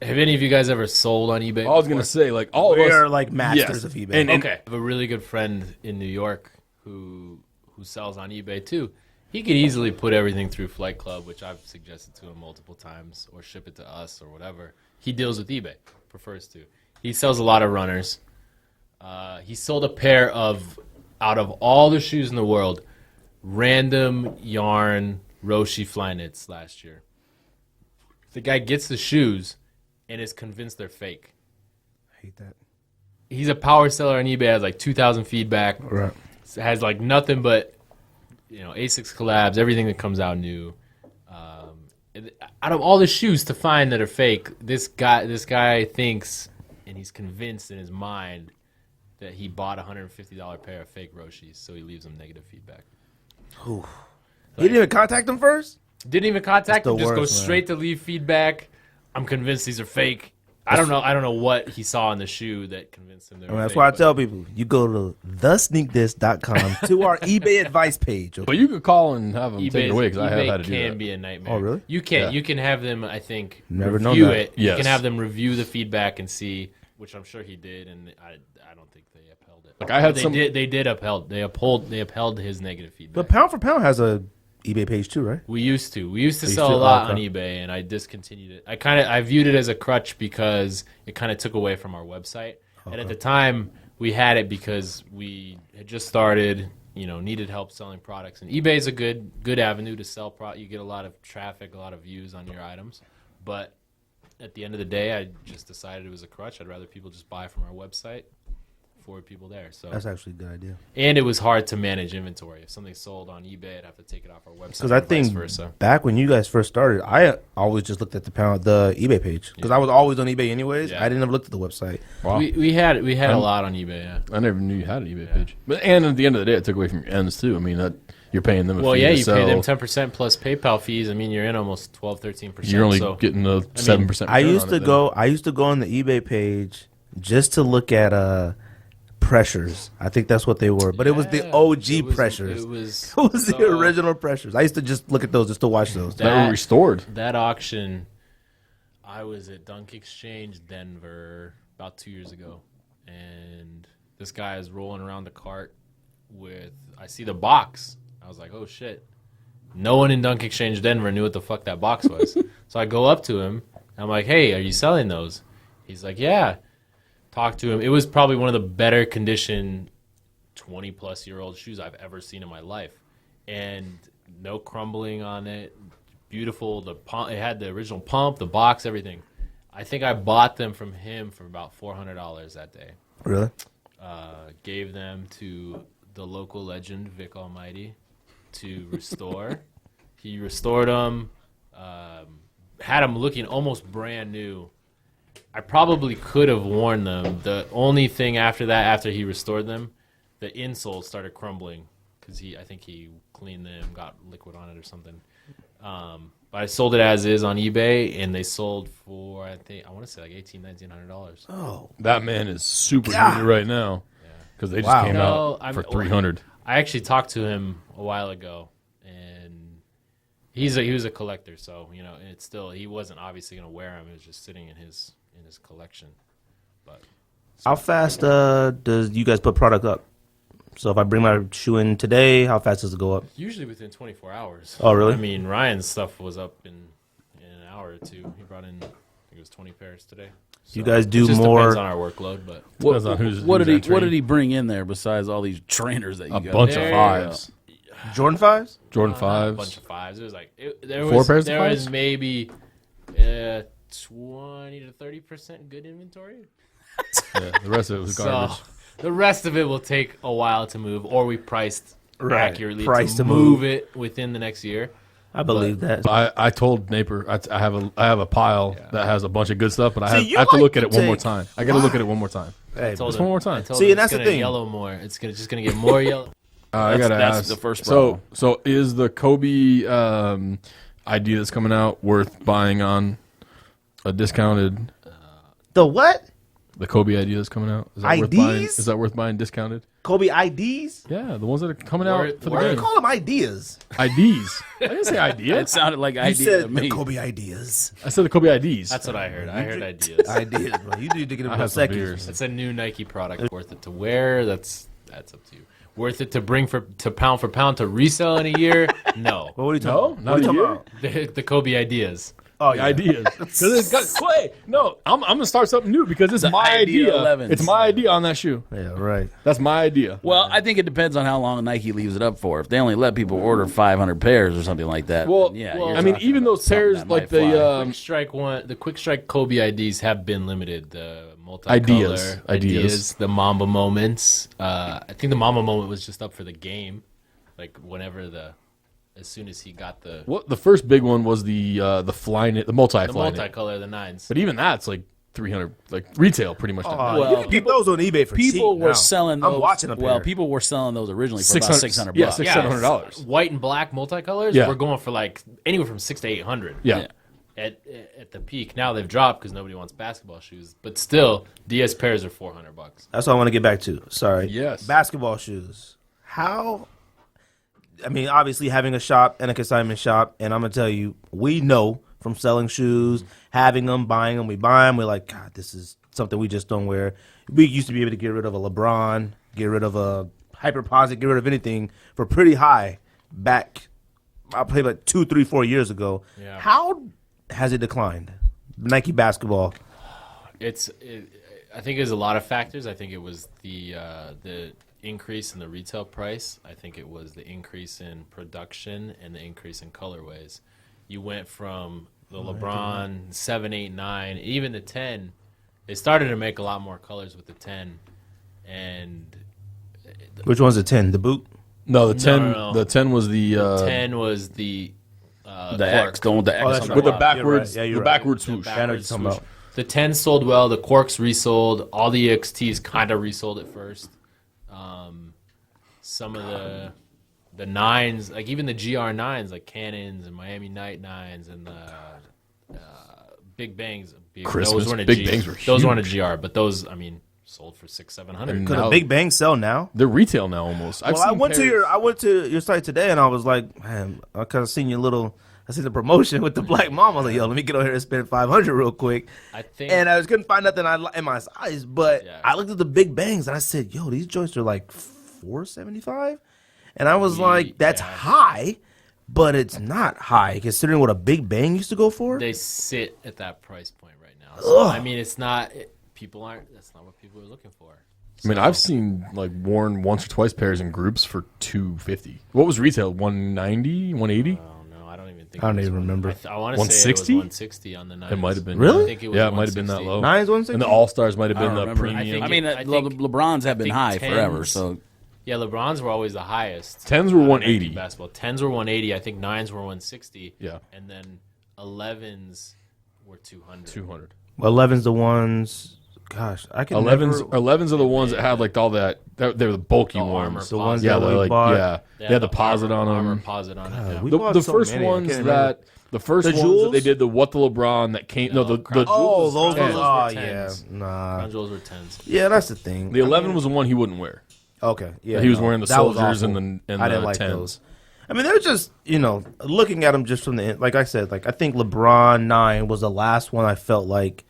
Have any of you guys ever sold on eBay? I was gonna say like all of We us are like masters yes. of eBay. And Okay. I have a really good friend in New York who sells on eBay too. He could easily put everything through Flight Club, which I've suggested to him multiple times, or ship it to us or whatever. He deals with eBay, prefers to. He sells a lot of runners. He sold a pair of, out of all the shoes in the world, random yarn Roshi Flyknits last year. The guy gets the shoes and is convinced they're fake. I hate that. He's a power seller on eBay, has like 2,000 feedback. Right. Has like nothing but, Asics collabs, everything that comes out new. Out of all the shoes to find that are fake, this guy thinks, and he's convinced in his mind that he bought a $150 pair of fake Roshis, so he leaves them negative feedback. You didn't even contact them first? Didn't even contact That's him, the just worst, goes man. straight to leave feedback. I'm convinced these are fake. I don't know what he saw in the shoe that convinced him they were I mean, that's fake, why I but- tell people, you go to thesneakdis.com to our eBay advice page. But you could call and have them take it away because I have eBay had to do can that. be a nightmare. Oh, really? You can. Yeah. You can have them, I think, Never known review that. it. You Yes. can have them review the feedback and see, which I'm sure he did, and I don't think they upheld it. Like, I had They some- did upheld. They upheld his negative feedback. But Pound for Pound has a eBay page too, right? We used to used sell to? a lot Oh, okay. on eBay, and I discontinued it. I viewed it as a crutch because it kind of took away from our website. And at the time, we had it because we had just started, needed help selling products. And eBay is a good avenue to sell products. You get a lot of traffic, a lot of views on your items. But at the end of the day, I just decided it was a crutch. I'd rather people just buy from our website. Forward people there. So That's actually a good idea. and it was hard to manage inventory. If something sold on eBay, I'd have to take it off our website. Because I and vice think versa. back when you guys first started, I always just looked at the eBay page because I was always on eBay anyways. Yeah. I didn't ever look at the website. Wow. We had a lot on eBay. Yeah. I never knew you had an eBay page. But and at the end of the day, it took away from your ends too. I mean, that you're paying them. A Well, fee yeah, to you sell. pay them 10% plus PayPal fees. I mean, you're in almost 12-13%. You're only so getting a 7%. I used to go on the eBay page just to look at pressures. I think that's what they were, but it was the Yeah, OG it was- pressures. It was, It was the so original pressures. I used to just look at those just to watch those. that were restored. That auction, I was at Dunk Exchange, Denver, about 2 years ago, and this guy is rolling around the cart with. I see the box. I was like, oh shit. No one in Dunk Exchange, Denver, knew what the fuck that box was. So I go up to him. And I'm like, hey, are you selling those? He's like, yeah. Talk to him. It was probably one of the better condition 20-plus-year-old shoes I've ever seen in my life. And no crumbling on it. Beautiful. It had the original pump, the box, everything. I think I bought them from him for about $400 that day. Really? Gave them to the local legend, Vic Almighty. to restore. He restored them, had them looking almost brand new. I probably could have worn them. The only thing after that, after he restored them, the insole started crumbling because I think he cleaned them, got liquid on it or something. But I sold it as is on eBay, and they sold for I want to say like $1,800-$1,900. Oh, That man is super heated right now because they just came out for $300. I actually talked to him a while ago, and he was a collector, so it's still he wasn't obviously gonna wear them. It was just sitting in his collection. But how fast does you guys put product up? So if I bring my shoe in today, how fast does it go up? usually within 24 hours. Oh, really? I mean, Ryan's stuff was up in an hour or two. He brought in, I think it was 20 pairs today. So You guys do it just more. depends on our workload, but Depends on who's What entering. did he bring in there besides all these trainers that you A got? bunch There of you fives. Jordan 5s? Jordan a 5s. bunch of fives. It was like Four pairs of there fives? was maybe 20 to 30% good inventory. Yeah, the rest of it was garbage. So the rest of it will take a while to move, or we priced Right. accurately Priced to to move move. it within the next year. I believe that. I told Napier I have a pile that has a bunch of good stuff, but I See, you have to like look at to it one more take- time. I got to look at it one more time. Hey, Told Just him- one more time. I told See, him and that's it's the gonna thing. yellow more. It's just gonna get more yellow. I gotta That's ask. the first problem. So is the Kobe ID that's coming out worth buying on a discounted? the what? The Kobe ID that's coming out. Is that worth buying? IDs? Is that worth buying discounted? Kobe IDs? Yeah, the ones that are coming out for the Why do you game. call them ideas? IDs. I didn't say idea. It sounded like You idea to said me. the Kobe ideas. I said the Kobe IDs. That's what I heard. I heard ideas. Ideas, bro. You need to get I them had some seconds. beers. It's a new Nike product. Worth it to wear? That's up to you. Worth it to bring to pound for pound to resell in a year? No. Well, what are you No, talking about? not What are you a talking year? about? The Kobe ideas. Oh, The yeah. ideas. Because it's got Clay. No, I'm gonna start something new because it's The my idea idea. 11s. It's my idea on that shoe. Yeah, right. That's my idea. Well, I think it depends on how long Nike leaves it up for. If they only let people order 500 pairs or something like that, Well, then yeah. well, you're I mean, talking even about those something pairs that like might fly. the Quick Strike Kobe IDs have been limited. The multicolor Ideas. ideas, the Mamba Moments. I think the Mamba Moment was just up for the game, like as soon as he got the the first big one was the Flyknit, the multi-Flyknit. multicolor, the nines. But even that's like 300, like retail pretty much. Well, you can get those on eBay for People cheap were now. selling those. I'm watching a pair. Well, people were selling those originally for about 600 Yeah, bucks. $600. White and black multicolors. Yeah. We're going for like anywhere from 600 to 800. Yeah. At the peak. Now they've dropped because nobody wants basketball shoes. But still, DS pairs are $400. That's what I want to get back to. Sorry. Yes. Basketball shoes. How? I mean, obviously having a shop and a consignment shop, and I'm gonna tell you, we know from selling shoes, having them, buying them, we buy them. We're like, God, this is something we just don't wear. We used to be able to get rid of a LeBron, get rid of a Hyperposit, get rid of anything for pretty high back. I'll play like 2, 3, 4 years ago. Yeah. How has it declined? Nike basketball. I think there's a lot of factors. I think it was the increase in the retail price. I think it was the increase in production and the increase in colorways. You went from the LeBron 7, 8, 9, even the 10. They started to make a lot more colors with the 10, and Which one's the 10? The boot? No, the 10. no. The 10 was the 10 was the The X, the one with the X Oh, that's on the right. with the bottom. backwards, You're right. Yeah, the you're right. backward swoosh. I know what you're talking about. The 10 sold well. The Corks resold. All the EXTs kind of resold at first. Some of the 9s, like even the GR 9s, like Cannons and Miami Night 9s and the Big Bangs. Christmas Those weren't a Big Bangs were Those weren't a huge. GR, but those, I mean, sold for $600-$700. And Could now- a Big Bang sell now? They're retail now almost. Well, I went to your site today, and I was like, man, I kind of seen your little. I seen the promotion with the Black Mama. I was like, yo, let me get over here and spend $500 real quick. I think. And I couldn't find nothing in my size, but Yeah. I looked at the Big Bangs and I said, yo, these joints are like $475, and I was like, that's Yeah. high, but it's not high considering what a Big Bang used to go for. They sit at that price point right now. So, Ugh. I mean, it's not. That's not what people are looking for. I mean, I've seen like worn once or twice pairs in groups for $250. What was retail? $190, $180? Oh no, I don't even think. I don't it was even remember. I want to say it was 160? 160 on the 9s. It might have been. Really? I think it was Yeah, it might have been that 160. low. Nines 160. And the All Stars might have I been don't the remember. premium. I I mean, I think- LeBrons have been think high forever, 10s so Yeah, LeBrons were always the highest. 10s were 180. Basketball. 10s were 180. I think 9s were 160. Yeah. And then 11s were 200. 200. Well, 11's the ones. Gosh, I can 11s are the ones that had like all that. They're the bulky The ones. armor The ones Yeah, that they're we like bought. yeah. They had the deposit on Armor them. deposit on God, it. we Yeah. bought The so first many, I ones can't remember. the first The ones that Jewels? they did the what the LeBron that came No, the Crown Oh, those Crown ones. Jewels Oh, were yeah. 10s. Nah. Crown Jewels were 10s. Yeah, that's the thing. the 11 was the one he wouldn't wear. Okay, yeah. He was wearing the that was soldiers awful. and the I didn't like 10s. those. I mean, they're just, looking at them just from the, like I said, like I think LeBron 9 was the last one I felt like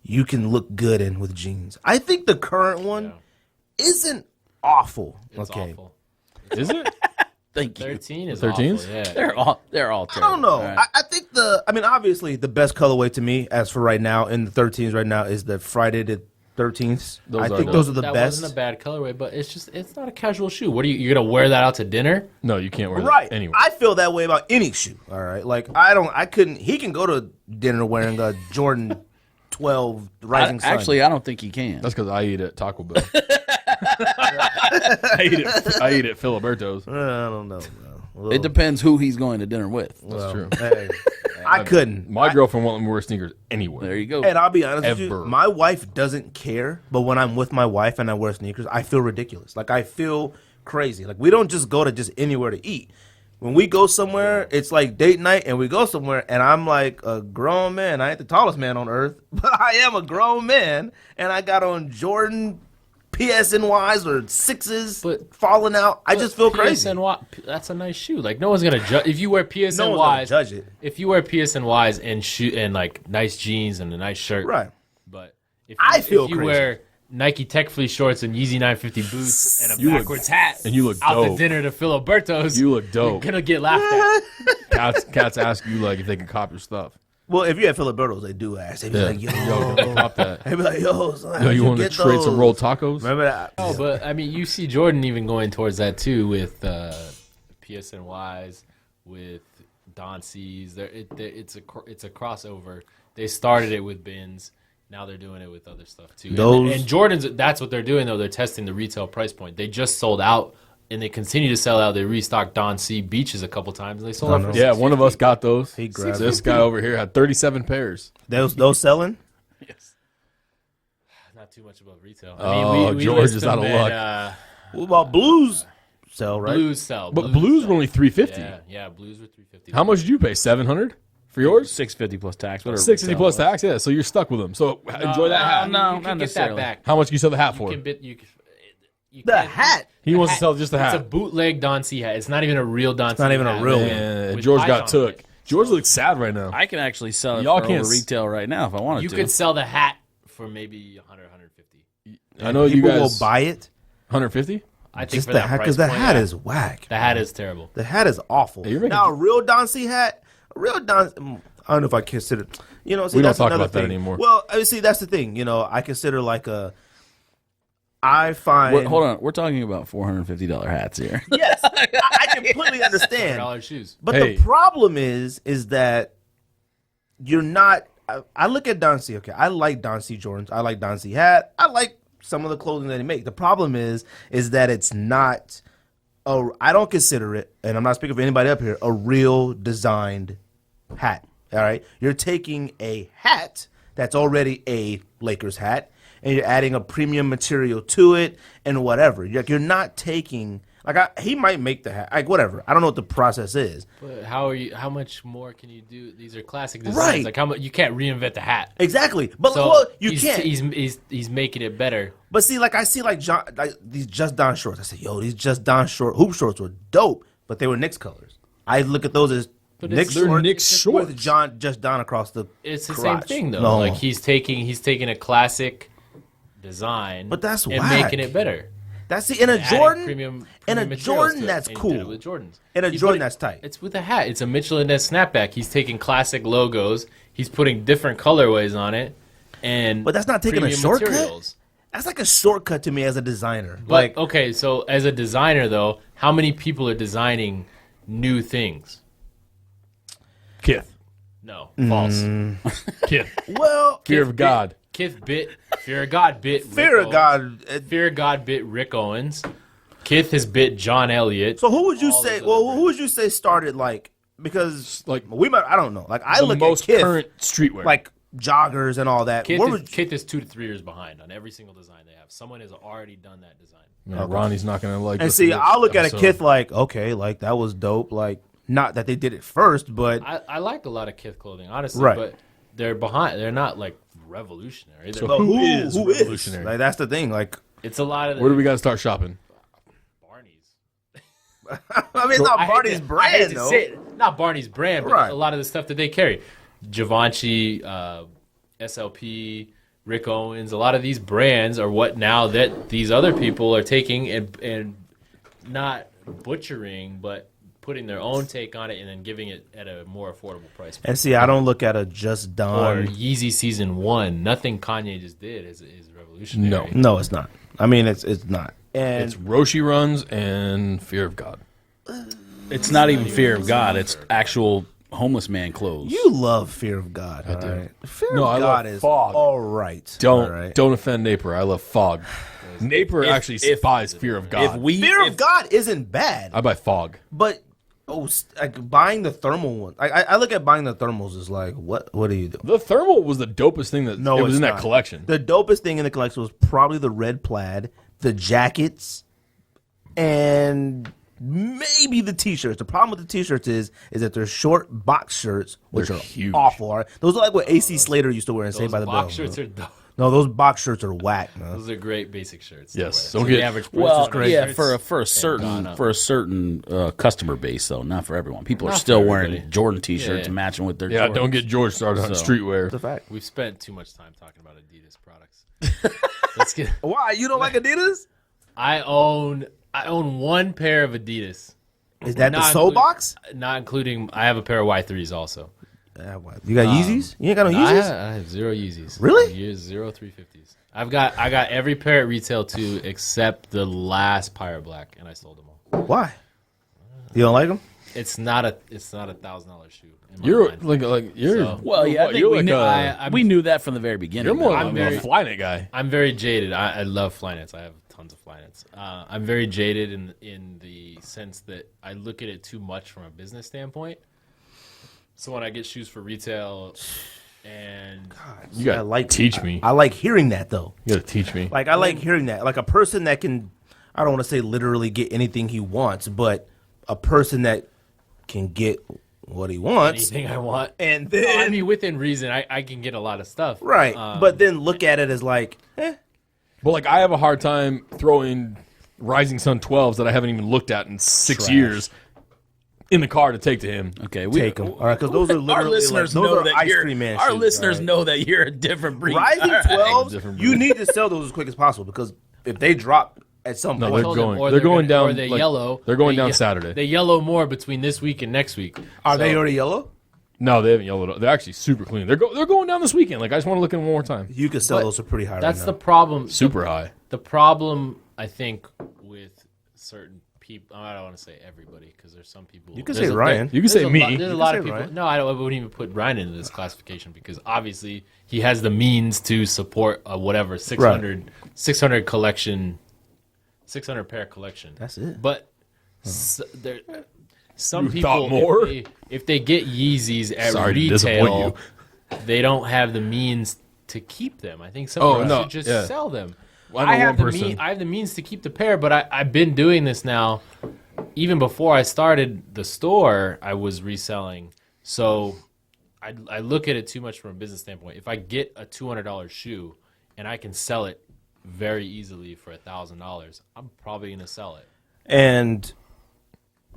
you can look good in with jeans. I think the current one isn't awful. It's okay. awful. Is it? Thank you. 13 is 13s? awful, yeah. They're all I terrible. don't know. All right. I think obviously the best colorway to me, as for right now, in the 13s right now, is the Friday the 13th. Those I are think dope. those are the That best. wasn't a bad colorway, but it's not a casual shoe. What are you're going to wear that out to dinner? No, you can't wear Right. that anyway. I feel that way about any shoe. All right. Like he can go to dinner wearing a Jordan 12 Rising Sun. Actually, I don't think he can. That's because I eat at Taco Bell. I eat at Filiberto's. I don't know, bro. It depends who he's going to dinner with. That's true. Hey, I couldn't. My girlfriend won't let me wear sneakers anywhere. There you go. And I'll be honest with Ever. you, my wife doesn't care, but when I'm with my wife and I wear sneakers, I feel ridiculous. Like, I feel crazy. Like, we don't just go to just anywhere to eat. When we go somewhere, it's like date night, and we go somewhere, and I'm like a grown man. I ain't the tallest man on earth, but I am a grown man, and I got on Jordan PSNYs or 6s But- falling out. I just feel crazy. PSNY, that's a nice shoe. Like, no one's going to judge. If you wear No one's gonna PSNYs, judge it. if you wear PSNYs and like nice jeans and a nice shirt, Right. But if I feel if you crazy. wear Nike Tech Fleece shorts and Yeezy 950 boots and a You look- backwards hat and you look out to dope. dinner to Filiberto's, You look dope. You're gonna get laughed at. Cats ask you like if they can cop your stuff. Well, if you're at Filiberto's, they do ask. They be like, yo, Yo, cop that. they be like, yo, son, Yo, how'd you want to get trade some those? rolled tacos? Remember that? No, but I mean, you see Jordan even going towards that too with PSNYs, with Don C's. It's a crossover. They started it with bins. Now they're doing it with other stuff too. Those- And Jordan's, that's what they're doing though. They're testing the retail price point. They just sold out, and they continue to sell out. They restocked Don C Beaches a couple times, and they sold out for Yeah, one of us got those. He grabbed This guy over here had 37 pairs. Those selling? Yes. Not too much about retail. Oh, we George list is them out of at, luck. What about blues sell, right? Blues sell. But blues sell. were only 350. Yeah, blues were 350. How much did you pay? 700 for yours? $650 plus tax. Whatever. 650 retail plus was. tax. Yeah, so you're stuck with them. So enjoy that hat. no, you not can get necessarily. that back. How much can you sell the hat for? You The can't- hat. He wants to sell just the It's a hat. bootleg Don C hat. It's not even a real Don C not even a hat. real one. Man, With George eyes got on took. it. George looks sad right now. I can actually sell it Y'all for can't over retail right now if I wanted You to. could sell the hat for maybe 100, 150. I know you People guys. will buy it 150? I think just for the that hat price because the point, hat yeah. is whack. The hat is terrible. The hat is awful. Hey, you're making- Now, a real Don C hat, a real Don. I don't know if I consider. See, We don't that's talk another about that thing. anymore. Well, see, that's the thing. I consider like a. I find. Wait, hold on. We're talking about $450 hats here. Yes, I completely understand. $100 shoes. But Hey. the problem is that you're not. I look at Don C. Okay, I like Don C. Jordans. I like Don C. hat. I like some of the clothing that they make. The problem is that it's not. I don't consider it, and I'm not speaking for anybody up here, a real designed hat. All right, you're taking a hat that's already a Lakers hat, and you're adding a premium material to it, and whatever. You're not taking. He might make the hat, whatever. I don't know what the process is. But how much more can you do? These are classic designs. Right. Like how much you can't reinvent the hat. Exactly, but So you can't. He's making it better. But see, I see these Just Don shorts. I say, yo, these Just Don hoop shorts were dope, but they were Knicks colors. I look at those as But Knicks they're shorts, Knicks shorts. with Just Don across the. It's the crotch. same thing though. No. Like he's taking a classic design, But that's and whack. making it better. That's in a Adding Jordan. premium in a materials Jordan, to it, that's and he did it cool. with Jordans. In a He's Jordan, putting- that's tight. It's with a hat. It's a Mitchell and Ness snapback. He's taking classic logos. He's putting different colorways on it, and But that's not taking a premium shortcut? materials. That's like a shortcut to me as a designer. But okay, so as a designer though, how many people are designing new things? Kith. No, false. Kith. well, Fear of God. Fear of God bit. fear Rick of God. Fear of God bit Rick Owens. Kith has bit John Elliott. So who would you All say? those Well, other who would you say started like? Because Like, we might. I don't know. Like I the look most at Kith, current streetwear. like joggers and all that. Kith is 2 to 3 years behind on every single design they have. Someone has already done that design. Man, Ronnie's not gonna like. and listen see, to this I'll look at a episode. Kith like, okay, like that was dope. Like not that they did it first, but I like a lot of Kith clothing, honestly, Right. but they're behind. They're not like revolutionary. They're, but who is is revolutionary? Like that's the thing. Like it's a lot of the Where do we got to start shopping? Barney's. I mean, it's not I hate Barney's to- I brand hate to though. say it, not Barney's brand, but Right. a lot of the stuff that they carry. Givenchy, SLP, Rick Owens, a lot of these brands are what now that these other people are taking and not butchering, but putting their own take on it and then giving it at a more affordable price. And see, I don't look at a just Or done. Yeezy Season 1, nothing Kanye just did is revolutionary. No. No, it's not. I mean, it's not. And It's Roshi runs and Fear of God. It's not even fear of God. It's actual homeless man clothes. you love Fear of God. I do. Fear No, of I God love is Fog. all right. Don't All right. don't offend Napier. I love Fog. Napier actually if- buys Fear of God. Fear of God isn't bad, I buy Fog. but like buying the thermal one. I look at buying the thermals as like, what are you doing? The thermal was the dopest thing that No, it was it's in that not. collection. The dopest thing in the collection was probably the red plaid, the jackets, and maybe the t-shirts. The problem with the t-shirts is that they're short box shirts, which They're are huge. awful. Right? Those are like what AC Slater used to wear in Saved Those by the box Bell. shirts are dope. No, those box shirts are whack, man. Those are great basic shirts. to Yes, wear. don't So get- the average price Well, is great. yeah, Shirts for a have certain gone up. customer base though, not for everyone. People are Not still for wearing everybody. Jordan T-shirts Yeah. matching with their Yeah, Jordans. don't get George started on So- streetwear. It's a fact. We've spent too much time talking about Adidas products. Let's get. Why? You don't like Adidas? I own one pair of Adidas. Is that the Not soul including- box? Not including. I have a pair of Y3s also. You got Yeezys? You ain't got no I Yeezys? have zero Yeezys. Really? Years 0350s. I got every pair at retail too, except the last Pirate Black, and I sold them all. Why? You don't like them? It's not a $1,000 shoe. In my You're mind. like you're. So- Well, yeah, I what, think you're we, like knew, a- we knew that from the very beginning. You're more I'm of very- a Flyknit guy. I'm very jaded. I love Flyknits. I have tons of Flyknits. I'm very jaded in the sense that I look at it too much from a business standpoint. So when I get shoes for retail, and You gotta I like teach me. I like hearing that though. You gotta teach me. Like I like hearing that. Like a person that can, I don't want to say literally get anything he wants, but a person that can get what he wants, anything I want, and I then mean within reason, I can get a lot of stuff. right, but then look at it as like, But like I have a hard time throwing Rising Sun 12s that I haven't even looked at in 6 Trash. years in the car to take to him. Okay, we take them. All right, because those are literally our listeners like, those know are that ice you're cream man our shoes, listeners all right? know that you're a different breed. Rising All right. 12s, Different you breed. need to sell those as quick as possible because if they drop at some No, point, they're Told them, going- or they're going gonna- down, Or they like, yellow. they're going They down ye- Saturday. They yellow more between this week and next week. are they So- already yellow? No, they haven't yellowed. They're actually super clean. They're going down this weekend. Like I just want to look at them one more time. You can sell But those for pretty high. That's right the now. problem. Super high. The problem, I think, with certain people, I don't want to say everybody, because there's some people. You can there's say a- Ryan. You can say there's a me. lot- There's a You lot can of say people. Ryan. No, I wouldn't even put Ryan into this classification because obviously he has the means to support a whatever 600 collection, 600 pair collection. That's it. But some You people, thought more? if they get Yeezys at Sorry to retail, disappoint they don't have the means to keep them. I think some Oh, people no, should just yeah. sell them. Well, I know have one person- I have the means to keep the pair, but I've been doing this now. Even before I started the store, I was reselling. So I look at it too much from a business standpoint. If I get a $200 shoe and I can sell it very easily for $1,000, I'm probably going to sell it. And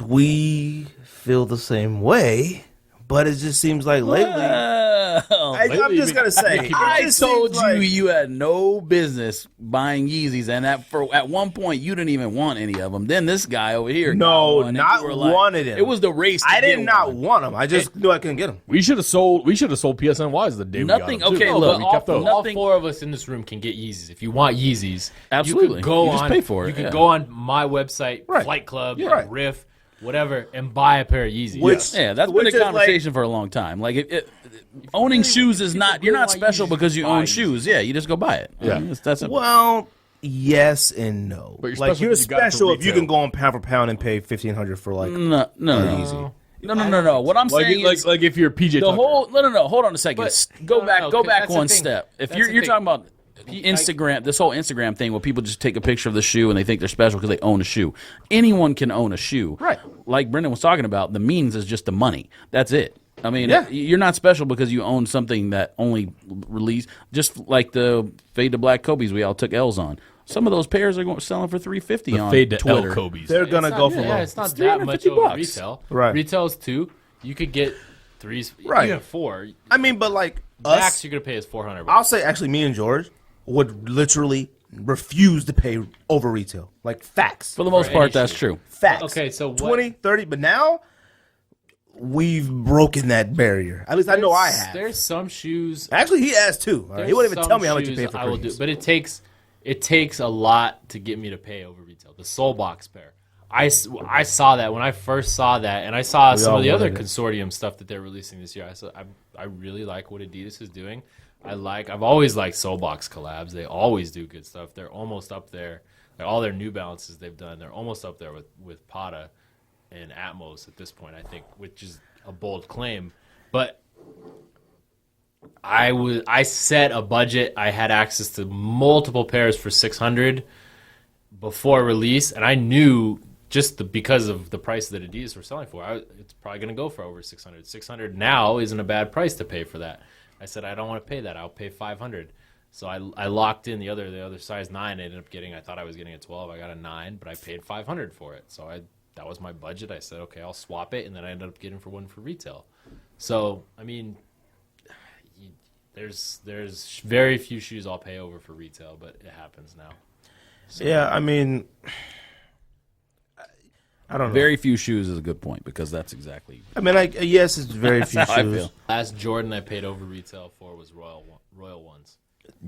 we feel the same way, but it just seems like lately. Well, I'm lately just we- gonna say, we keep- it I just told seems you like- you had no business buying Yeezys, and at one point you didn't even want any of them. Then this guy over here, No, got one, and not you were like- one of them. It was the race. To I did get not one. want them. I just knew I couldn't get them. We should have sold PSNYs the day Nothing- we got them, okay, too. look, we all, kept those. all Nothing- four of us in this room can get Yeezys. If you want Yeezys, Absolutely. you can go You just on. pay for it, You can yeah. go on my website, Right. Flight Club, Yeah. Right. Riff, whatever, and buy a pair of Yeezys. Which- Yeah, that's Which been is a like- conversation for a long time. Like, owning shoes is not. You're not want special Yeezys, because you buy own Yeezys. shoes. Yeah, you just go buy it. Yeah. That's it. Well, Yes and no. But you're like special you're if you got it for special if you retail. can go on pound for pound and pay $1,500 for like No. No. What I'm Like, saying is like if you're PJ the Tucker. whole. No. Hold on a second. But- Go no, back. no, Go 'cause back that's the one thing. step. If That's you're the you're thing. talking about Instagram, this whole Instagram thing where people just take a picture of the shoe and they think they're special because they own a shoe. Anyone can own a shoe. Right. Like Brendan was talking about, the means is just the money. That's it. I mean, Yeah. you're not special because you own something that only released. Just like the Fade to Black Kobe's we all took L's on. Some of those pairs are selling for $350 on Fade to Twitter. L Kobe's. they're gonna It's go not- for yeah, low. it's not It's that much over $350. retail. Right. Retail's 2. You could get 3s, Right. even 4. I mean, but like Max us, you're gonna pay is $400. I'll say actually, me and George would literally refuse to pay over retail. Like facts. For the most For part, any that's shoe. true. Facts. Okay, so what- 20, 30, but now we've broken that barrier. At least I know I have. There's some shoes. Actually, he asked too. He wouldn't even some tell me how much you shoes pay for I will do, Christmas. but it takes a lot to get me to pay over retail. The Soul Box pair. I saw that when I first saw that, and I saw some all of the other wanted it. consortium stuff that they're releasing this year. I really like what Adidas is doing. I've always liked Soul Box collabs. They always do good stuff. They're almost up there. Like all their New Balances they've done, they're almost up there with Prada and Atmos at this point, I think, which is a bold claim. But I set a budget. I had access to multiple pairs for $600 before release, and I knew because of the price that Adidas were selling for, it's probably going to go for over $600. $600 now isn't a bad price to pay for that. I said I don't want to pay that. I'll pay $500. So I locked in the other size 9. I ended up getting. I thought I was getting a 12. I got a 9, but I paid $500 for it. So that was my budget. I said okay, I'll swap it, and then I ended up getting one for retail. So I mean, there's very few shoes I'll pay over for retail, but it happens now. Yeah, I mean, I don't know. Very few shoes is a good point because that's exactly. I mean, yes, it's very few how I shoes. feel. Last Jordan I paid over retail for was Royal Ones.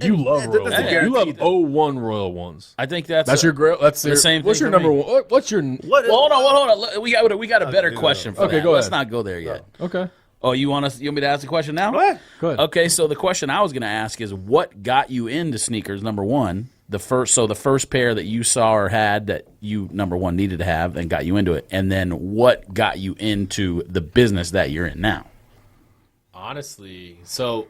You love Royal that's a Ones. guarantee, You love 01 Royal Ones. I think that's That's your grill. That's the your, same What's thing your for number me. one? What's your? What? Well, hold on. We got a better question for Okay, that. go Let's ahead. not go there yet. Okay. Oh, you want me to ask the question now? Go ahead. Go ahead. Okay, so the question I was going to ask is what got you into sneakers? Number one, the first pair that you saw or had that you number one needed to have and got you into it, and then what got you into the business that you're in now? Honestly, so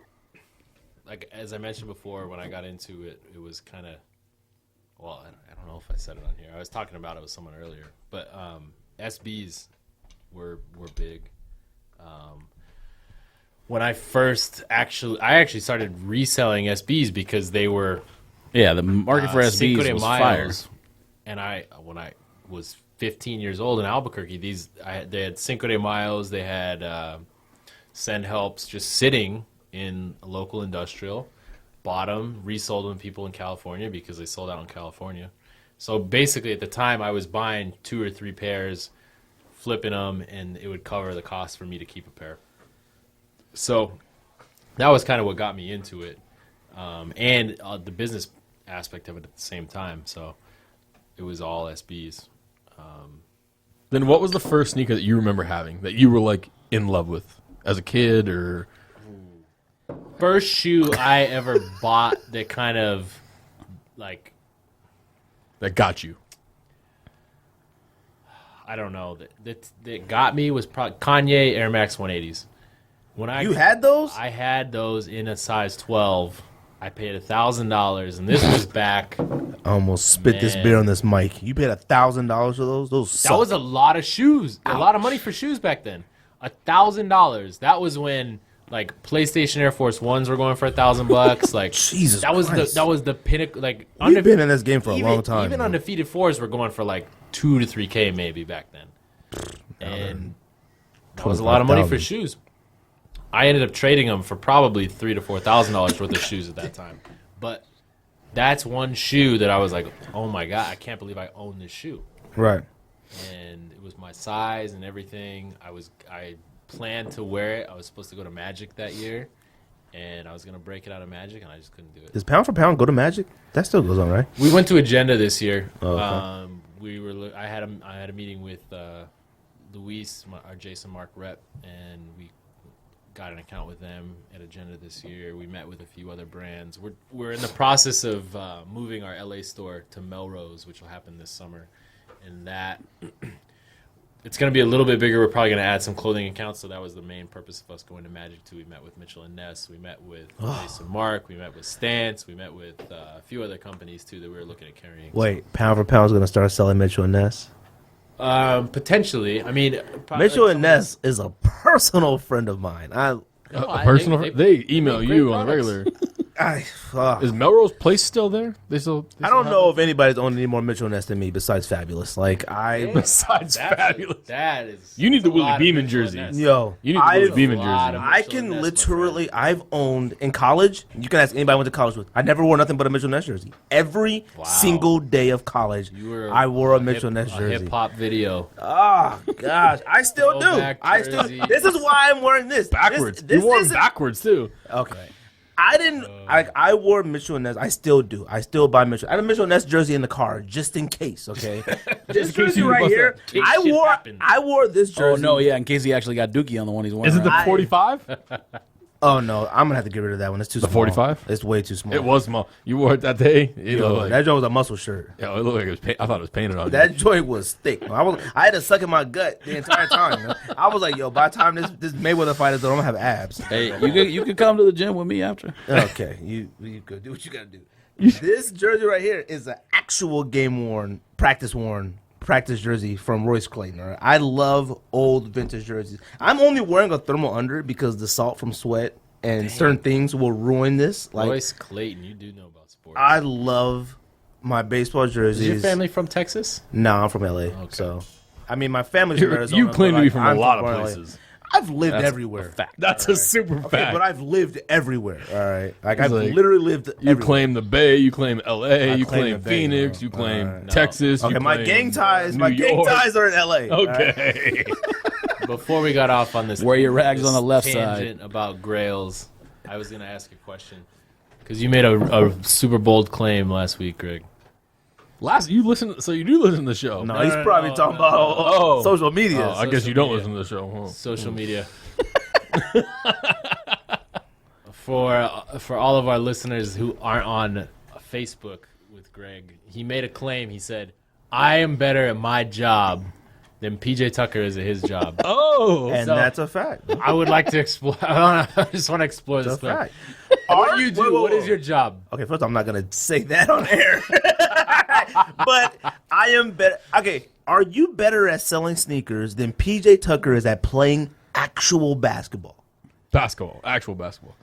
like as I mentioned before, when I got into it, it was kind of I don't know if I said it on here. I was talking about it with someone earlier, but SBs were big. When I actually started reselling SBs because they were Yeah, the market for Cinco SBs de was Mayos. fire. And when I was 15 years old in Albuquerque, they had Cinco de Mayos, they had Send Helps just sitting in a local industrial, bought them, resold them to people in California because they sold out in California. So basically at the time I was buying 2 or 3 pairs, flipping them, and it would cover the cost for me to keep a pair. So that was kind of what got me into it, and the business aspect of it at the same time. So it was all SBs. Then what was the first sneaker that you remember having that you were like in love with as a kid or? First shoe I ever bought that kind of like, That got you. I don't know, that got me was probably Kanye Air Max 180s. You had those? I had those in a size 12. I paid $1,000, and this was back. I almost spit this Man. beer on this mic. You paid $1,000 for those? Those suck. That was a lot of shoes, a lot of money for shoes back then. $1,000. That was when like PlayStation Air Force Ones were going for $1,000. Like Jesus that was Christ. the pinnacle. Like We've been in this game for a long time. Even man. undefeated 4s were going for like $2 to $3K maybe back then, and that was a lot of money for 25,000. shoes. I ended up trading them for probably $3,000 to $4,000 worth of shoes at that time. But that's one shoe that I was like, oh my God, I can't believe I own this shoe. Right. And it was my size and everything. I planned to wear it. I was supposed to go to Magic that year, and I was gonna break it out of Magic, and I just couldn't do it. Does pound for pound go to Magic? That still goes on, right? We went to Agenda this year. Oh, okay. I had a meeting with Luis, our Jason Mark rep, and we got an account with them at Agenda this year. We met with a few other brands. We're in the process of moving our LA store to Melrose, which will happen this summer, and that it's going to be a little bit bigger. We're probably going to add some clothing accounts, so that was the main purpose of us going to Magic 2. We met with Mitchell and Ness. We met with Jason Mark. We met with Stance. We met with a few other companies, too, that we were looking at carrying. Wait, Pound for Pound is going to start selling Mitchell and Ness? Potentially. I mean, Mitchell and Ness is a personal friend of mine. A personal. They email make great you on the products. regular. I Is Melrose Place still there? They still don't have know it? if anybody's owning any more Mitchell and Ness than me besides Fabulous. Like, Besides Fabulous. That is. You need the a Willie lot of Beeman Mitchell and jersey. Ness. yo, You need the Willie I've- Beeman lot jersey. of- I Mitchell can and Ness, my literally, I've owned in college. You can ask anybody I went to college with. I never wore nothing but a Mitchell Ness jersey. Every single day of college, I wore a Mitchell Ness jersey. Hip hop video. Oh gosh, I still do. Throwback I still. jersey. This is why I'm wearing this Backwards. This you wore them isn't- backwards, too. Okay. I didn't. I wore Mitchell and Ness. I still do. I still buy Mitchell. I have a Mitchell Ness jersey in the car just in case. Okay. This case jersey you right bust here. up. Case I shit wore. happens. I wore this Oh jersey. no, yeah, in case he actually got Dookie on the one he's wearing. Is it the right? 45? Oh no, I'm gonna have to get rid of that one. It's too The small. 45? It's way too small. It was small. You wore it that day? You know, like, That joint was a muscle shirt. yo, it looked like it was I thought it was painted on That you. joint was thick. I had to suck in my gut the entire time. You know? I was like, yo, by the time this Mayweather fight is done, I'm gonna have abs. Hey, you could come to the gym with me after. Okay, you could do what you gotta do. This jersey right here is an actual game worn, practice jersey from Royce Clayton. All right? I love old vintage jerseys. I'm only wearing a thermal under because the salt from sweat and certain things will ruin this. Like Royce Clayton, you do know about sports. I love my baseball jerseys. Is your family from Texas? No, I'm from LA. So I mean, my family's from Arizona. You claim but, to be like, from I'm a lot of LA. places. I've lived everywhere. That's a super Okay, fact. but I've lived everywhere. All right, like He's I've like, literally lived. You everywhere. claim the Bay, you claim LA, you claim claim the Bay, Phoenix, bro. you claim Alright. Texas. Okay, you my claim gang ties. New My gang York. ties are in LA. all right? Okay. Before we got off on this, Wear your rags this on the left tangent about Grails, I was gonna ask a question because you made a super bold claim last week, Greg. You listen, so you do listen to the show. No, he's probably talking about social media. I guess you don't media. listen to the show. Huh? Social media. For all of our listeners who aren't on Facebook with Greg, he made a claim. He said, "I am better at my job than PJ Tucker is at his job." Oh, and so- that's a fact. I would like to explore. I just want to explore this. That's a claim. fact. What do you do? Whoa, whoa, What is whoa. your job? Okay, first I'm not gonna say that on air, but I am better. Okay, are you better at selling sneakers than PJ Tucker is at playing actual basketball? basketball, actual basketball.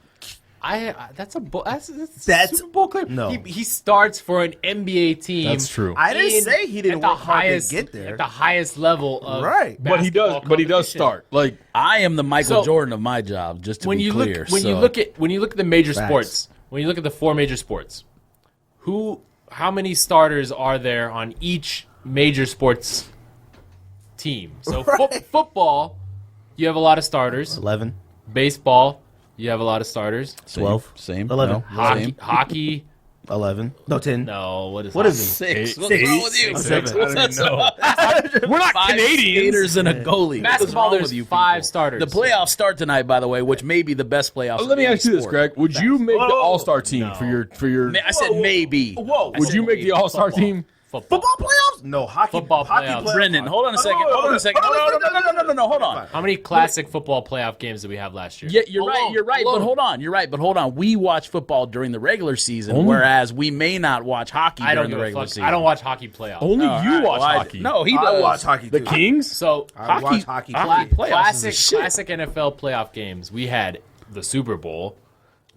That's a That's- Super Bowl claim. no. He starts for an NBA team. That's true. I didn't in- say he didn't at the work hard highest, to get there. At the highest level of Right. But he does. But he does competition. start. Like I am the Michael So, Jordan of my job, just to When be you clear. look, when you look at the major Facts. sports, when you look at the four major sports, how many starters are there on each major sports team? So Right. football, you have a lot of starters. 11, Baseball, you have a lot of starters. 12, same 11. no, same. Hockey, 11. No, 10. no. What is What is hockey? it? Six. What's wrong with you? Seven. I don't even know. We're not Five Canadians. skaters and a goalie. What's Basketball, wrong there's with you 5 people? starters. The playoffs start tonight, by the way, which may be the best playoffs. Let me in ask you this, sport. Greg. Would you make the Whoa. All-Star team for your? I said maybe. Whoa. Would you make the All-Star Football. team? Football. Football playoffs? No, hockey. Football hockey playoffs. Brendan, hold on a second. Hold on a second. No, hold on. How many classic football playoff games did we have last year? Yeah, you're right. Alone. You're right. Alone. But hold on. You're right. But hold on. We watch football during the regular season, Only- whereas we may not watch hockey I don't during the give a regular fuck. season. I don't watch hockey playoffs. Only All you right, watch well, hockey. No, he I does. watch hockey The too. Kings. So I watch hockey. Hockey playoffs is a shit. classic NFL playoff games. We had the Super Bowl,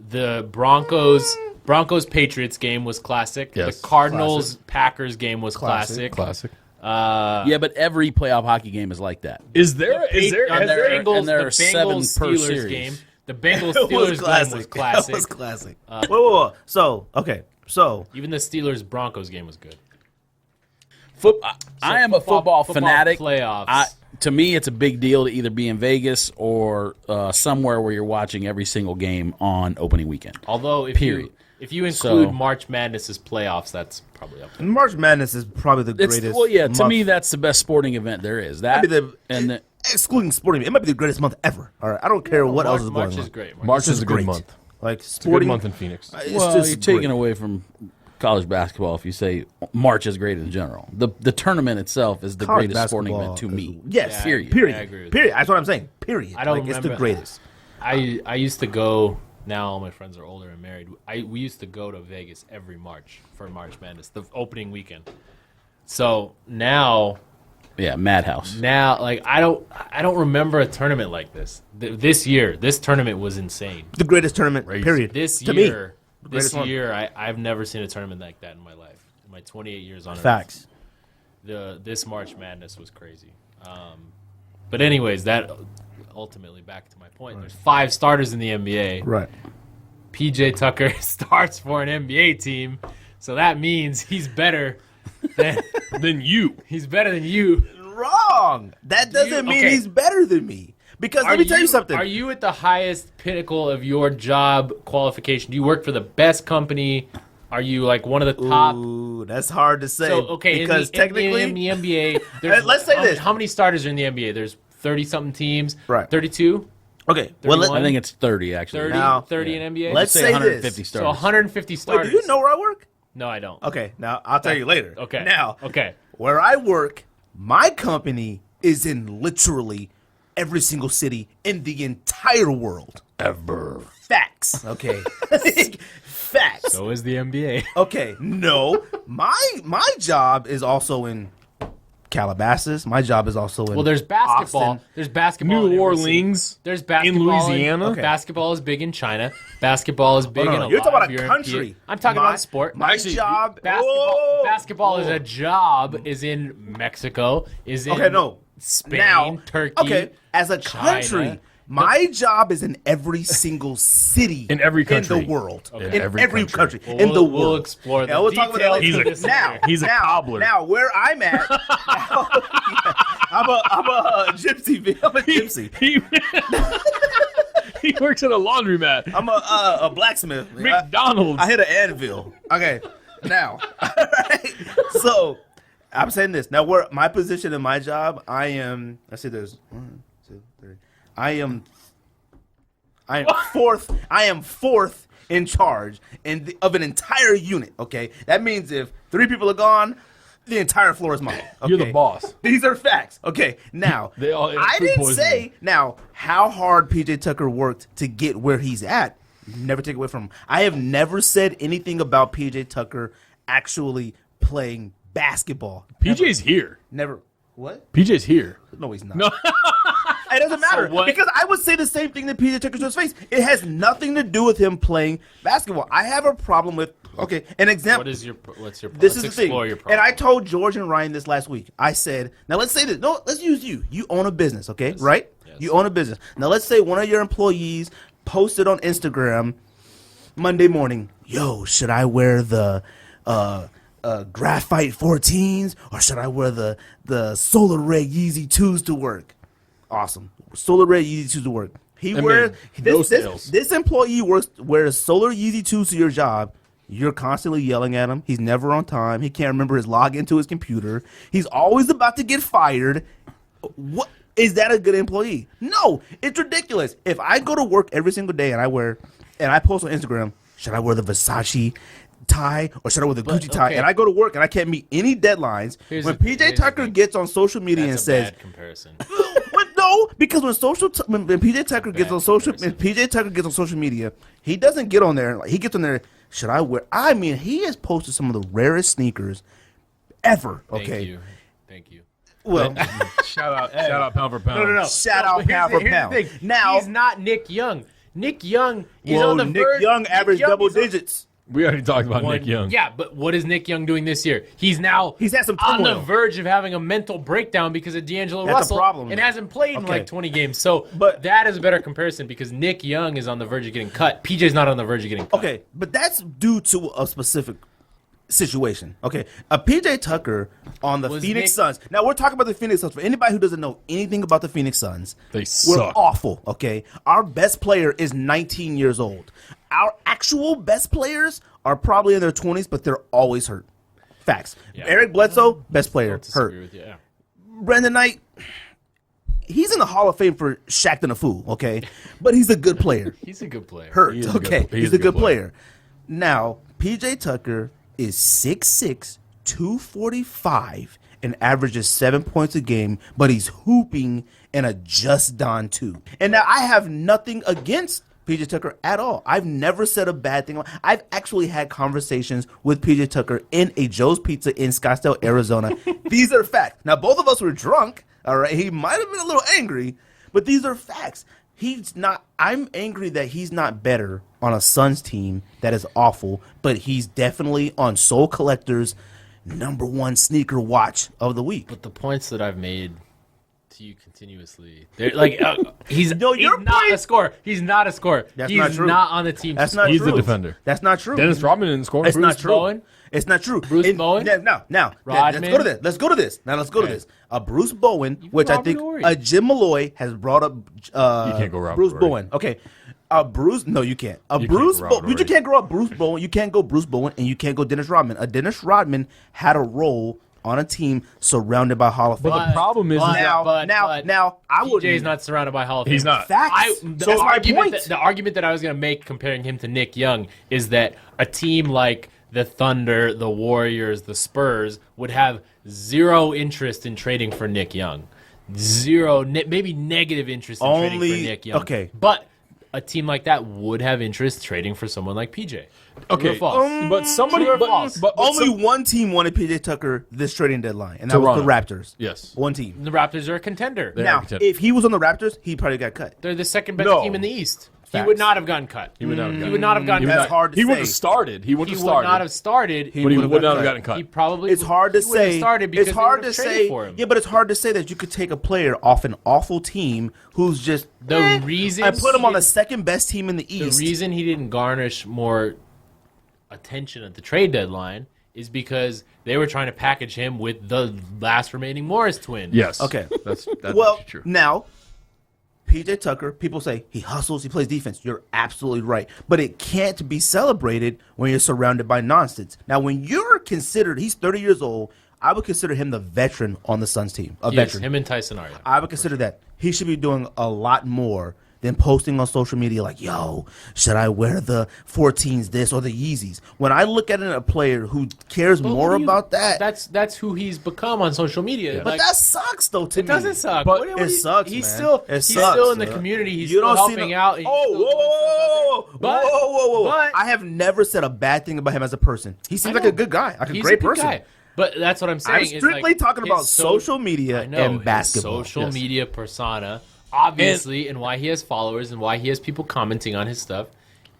the Broncos Patriots game was classic. Yes. The Cardinals Packers game was classic. Classic. Yeah, but every playoff hocky game is like that. Is there? The Is there? Bengals, Has there? and there are the 7 Bengals per Steelers series. game. The Bengals It Steelers was game was classic. That was classic. Whoa. So, okay. So, Even the Steelers Broncos game was good. I am a football fanatic. Playoffs. To me, it's a big deal to either be in Vegas or somewhere where you're watching every single game on opening weekend. Although if Period. If you include So- March Madness's playoffs, that's probably up there. March Madness is probably the It's, greatest. well, yeah. To month. me, that's the best sporting event there is. That Might be the, and the, excluding sporting, it might be the greatest month ever. All right, I don't care what else is going March on. is great. March is a good great. month. Like It's a good sporting month in Phoenix. it's well, just you're taking great. away from college basketball if you say March is great in general. The tournament itself is the College greatest sporting basketball event to me. Yes, Yeah, period. Period. I agree with Period. That's what I'm saying. Period. I don't like, it's the remember- greatest. I used to go. Now all my friends are older and married. We used to go to Vegas every March for March Madness, the opening weekend. So now Yeah, Madhouse. like I don't remember a tournament like this. This year, this tournament was insane. The greatest tournament. Period. This to year, me, greatest one. I've never seen a tournament like that in my life. In my 28 years on Facts. Earth, this March Madness was crazy. But anyways, that ultimately back to my point. There's 5 starters in the NBA. Right. PJ Tucker starts for an NBA team, so that means he's better than Then you. he's better than you. Wrong. That doesn't mean okay. he's better than me. Because let me tell you something. Are you at the highest pinnacle of your job qualification? Do you work for the best company? Are you like one of the top? Ooh, that's hard to say. So okay, because technically, in the NBA, there's, Let's say this. How many starters are in the NBA? There's 30-something teams. Right. 32, okay. Well, 31? I think it's 30 actually. 30, Now- 30 in NBA. Let's say say 150 this. stars. So 150 Wait, starters. do you know where I work? No, I don't. Okay, now I'll tell you later. Okay. Now, Okay. where I work, my company is in literally every single city in the entire world. Ever. Facts. Okay. Facts. So is the NBA. Okay. No, my job is also in Calabasas. My job is also in. Well, there's basketball. Austin. There's basketball. New in every Orleans. city. There's basketball Louisiana? In, Basketball is big in China. Basketball is big No, in no, a you're lot talking about of a European- country. I'm talking My- about sport. My Actually, job. Basketball is a job. Is in Mexico. Is in Okay, no. Spain, Now, Turkey. okay, as a China. country, my job is in every single city In every country. in the world. Okay. In Every every country. country. Well, in the we'll world. explore the Yeah, we'll talk about that details later. of this now, later. He's a now, cobbler. Now, where I'm at, I'm a gypsy. I'm a gypsy. He works at a laundromat. I'm a blacksmith. McDonald's. I hit an anvil. Okay, now, alright. So I'm saying this now. Where my position in my job, I am. I say there's 1, 2, 3. I am fourth. I am fourth in charge of an entire unit. Okay, that means if 3 people are gone, the entire floor is mine. Okay? You're the boss. These are facts. Okay, now They all ate I food didn't poisoning. say now how hard PJ Tucker worked to get where he's at. Never take away from him. I have never said anything about PJ Tucker actually playing basketball. PJ's here. Never. What? PJ's here. No, he's not. No. It doesn't matter what- because I would say the same thing that PJ Tucker to his face. It has nothing to do with him playing basketball. I have a problem with. Okay, an example. What's your This let's is the thing. explore your And problem. I told George and Ryan this last week. I said, now let's say this. No, let's use you. You own a business, okay? Right? Yes. You own a business. Now let's say one of your employees posted on Instagram Monday morning, yo, should I wear the Graphite 14s or should I wear the Solar Ray Yeezy 2s to work? Awesome. Solar Ray Yeezy 2s to work. He I wears mean, no sales. this employee wears Solar Yeezy 2s to your job. You're constantly yelling at him. He's never on time. He can't remember his login to his computer. He's always about to get fired. What is that a good employee? No, it's ridiculous. If I go to work every single day and I post on Instagram, should I wear the Versace tie or should I wear the Gucci tie? okay. And I go to work and I can't meet any deadlines. Here's When the- PJ here's the Tucker thing. gets on social media That's and a says, bad comparison. What? No, because when PJ Tucker gets on social, when PJ Tucker gets on social media, he doesn't get on there. Like, he gets on there. Should I wear? I mean, he has posted some of the rarest sneakers ever. Thank Okay, you. Thank you. well, Shout out pound for pound. shout out But here's pound the- for here's the pound. thing. Now, he's not Nick Young. Nick Young is whoa, on the Nick verge. Young averaged double is on- digits. We already talked about One- Nick Young. Yeah, but what is Nick Young doing this year? He's now He's had some on the turmoil. verge of having a mental breakdown because of D'Angelo That's a Russell problem, and though. hasn't played in Okay. like 20 games. So But- that is a better comparison because Nick Young is on the verge of getting cut. PJ's not on the verge of getting cut. Okay, but that's due to a specific situation. Okay, a PJ Tucker on the Was Phoenix Nick- Suns. Now we're talking about the Phoenix Suns. For anybody who doesn't know anything about the Phoenix Suns, They we're suck. awful. Okay, our best player is 19 years old. Our actual best players are probably in their 20s, but they're always hurt. Facts. Yeah. Eric Bledsoe, best player, Don't disagree hurt. with you, yeah. Brandon Knight, he's in the Hall of Fame for shacking a fool. Okay, but he's a good player. He's a good player. Hurt. He is a good- Okay, he he's is a good player. Now, PJ Tucker is 6'6", 245, and averages 7 points a game, but he's hooping in a just Don 2. And now I have nothing against PJ Tucker at all. I've never said a bad thing. I've actually had conversations with PJ Tucker in a Joe's Pizza in Scottsdale, Arizona. These are facts. Now, both of us were drunk, all right? He might have been a little angry, but these are facts. He's not. I'm angry that he's not better on a Suns team that is awful, but he's definitely on Soul Collector's #1 sneaker watch of the week. But the points that I've made to you continuously, they're like he's, No, your he's not a point- scorer. He's not a scorer. That's he's not true. on the team. That's to not score. He's true. the defender. That's not true. Dennis Rodman didn't score. It's not true. Bowen? It's not true. Bruce Bowen? Now, let's Rodman? go to this. Let's go to this. Now, let's go to Okay. this. A Bruce Bowen, which I Robert think Horry. Jim Malloy has brought up. You can't go Robert Bruce Horry. Bowen. Okay. Bruce. No, you can't. You can't Bruce. go Robert You Horry. can't go up Bruce Bowen. You can't go Bruce Bowen, and you can't go Dennis Rodman. A Dennis Rodman had a role on a team surrounded by Hall of Fame. But the problem is now, I would. PJ's not surrounded by Hall of Fame. He's not. Facts. The, So that's my argument point. the argument that I was going to make comparing him to Nick Young is that a team like the Thunder, the Warriors, the Spurs would have zero interest in trading for Nick Young. Zero, maybe negative interest in trading Only- for Nick Young. okay. But a team like that would have interest trading for someone like PJ. True Okay, or false? but somebody, True or false? but Only some- one team wanted PJ Tucker this trading deadline, and that was the Toronto. Raptors. Yes. One team. The Raptors are a contender. They're Now, a contender. if he was on the Raptors, he probably got cut. They're the second best No. team in the East. He Facts. would not have gotten cut. He would not have gotten. He would not have gotten That's cut. hard to He say. would have started. He would He have would started. not have started. but he would've would got not have cut. gotten cut. He probably. It's hard to he wouldn't have say. started because It's they hard would've to traded say. for him. Yeah, but it's hard to say that you could take a player off an awful team who's just The reason I put him he on the didn't- second best team in the The East. reason he didn't garnish more attention at the trade deadline is because they were trying to package him with the last remaining Morris twin. Yes. Okay. That's well, actually true. now PJ Tucker, people say he hustles, he plays defense. You're absolutely right. But it can't be celebrated when you're surrounded by nonsense. Now, when you're considered, he's 30 years old, I would consider him the veteran on the Suns team. A Yes, veteran. him and Tyson are. Yeah. I would consider that. He should be doing a lot more than posting on social media like, yo, should I wear the 14s this or the Yeezys? When I look at a player who cares more about that, That's who he's become on social media. but that sucks though to it me. doesn't suck. But What it sucks, He's man. still. It He's sucks, still in the man. community. He's You still don't see helping no- out. and he's Oh, still doing stuff out there. But- whoa. but- I have never said a bad thing about him as a person. He seems I like a know. good guy, like a He's great good person. guy. But that's what I'm saying. I'm is, strictly like, talking about his social media I know, and his basketball. social Yes. media persona, obviously, and why he has followers and why he has people commenting on his stuff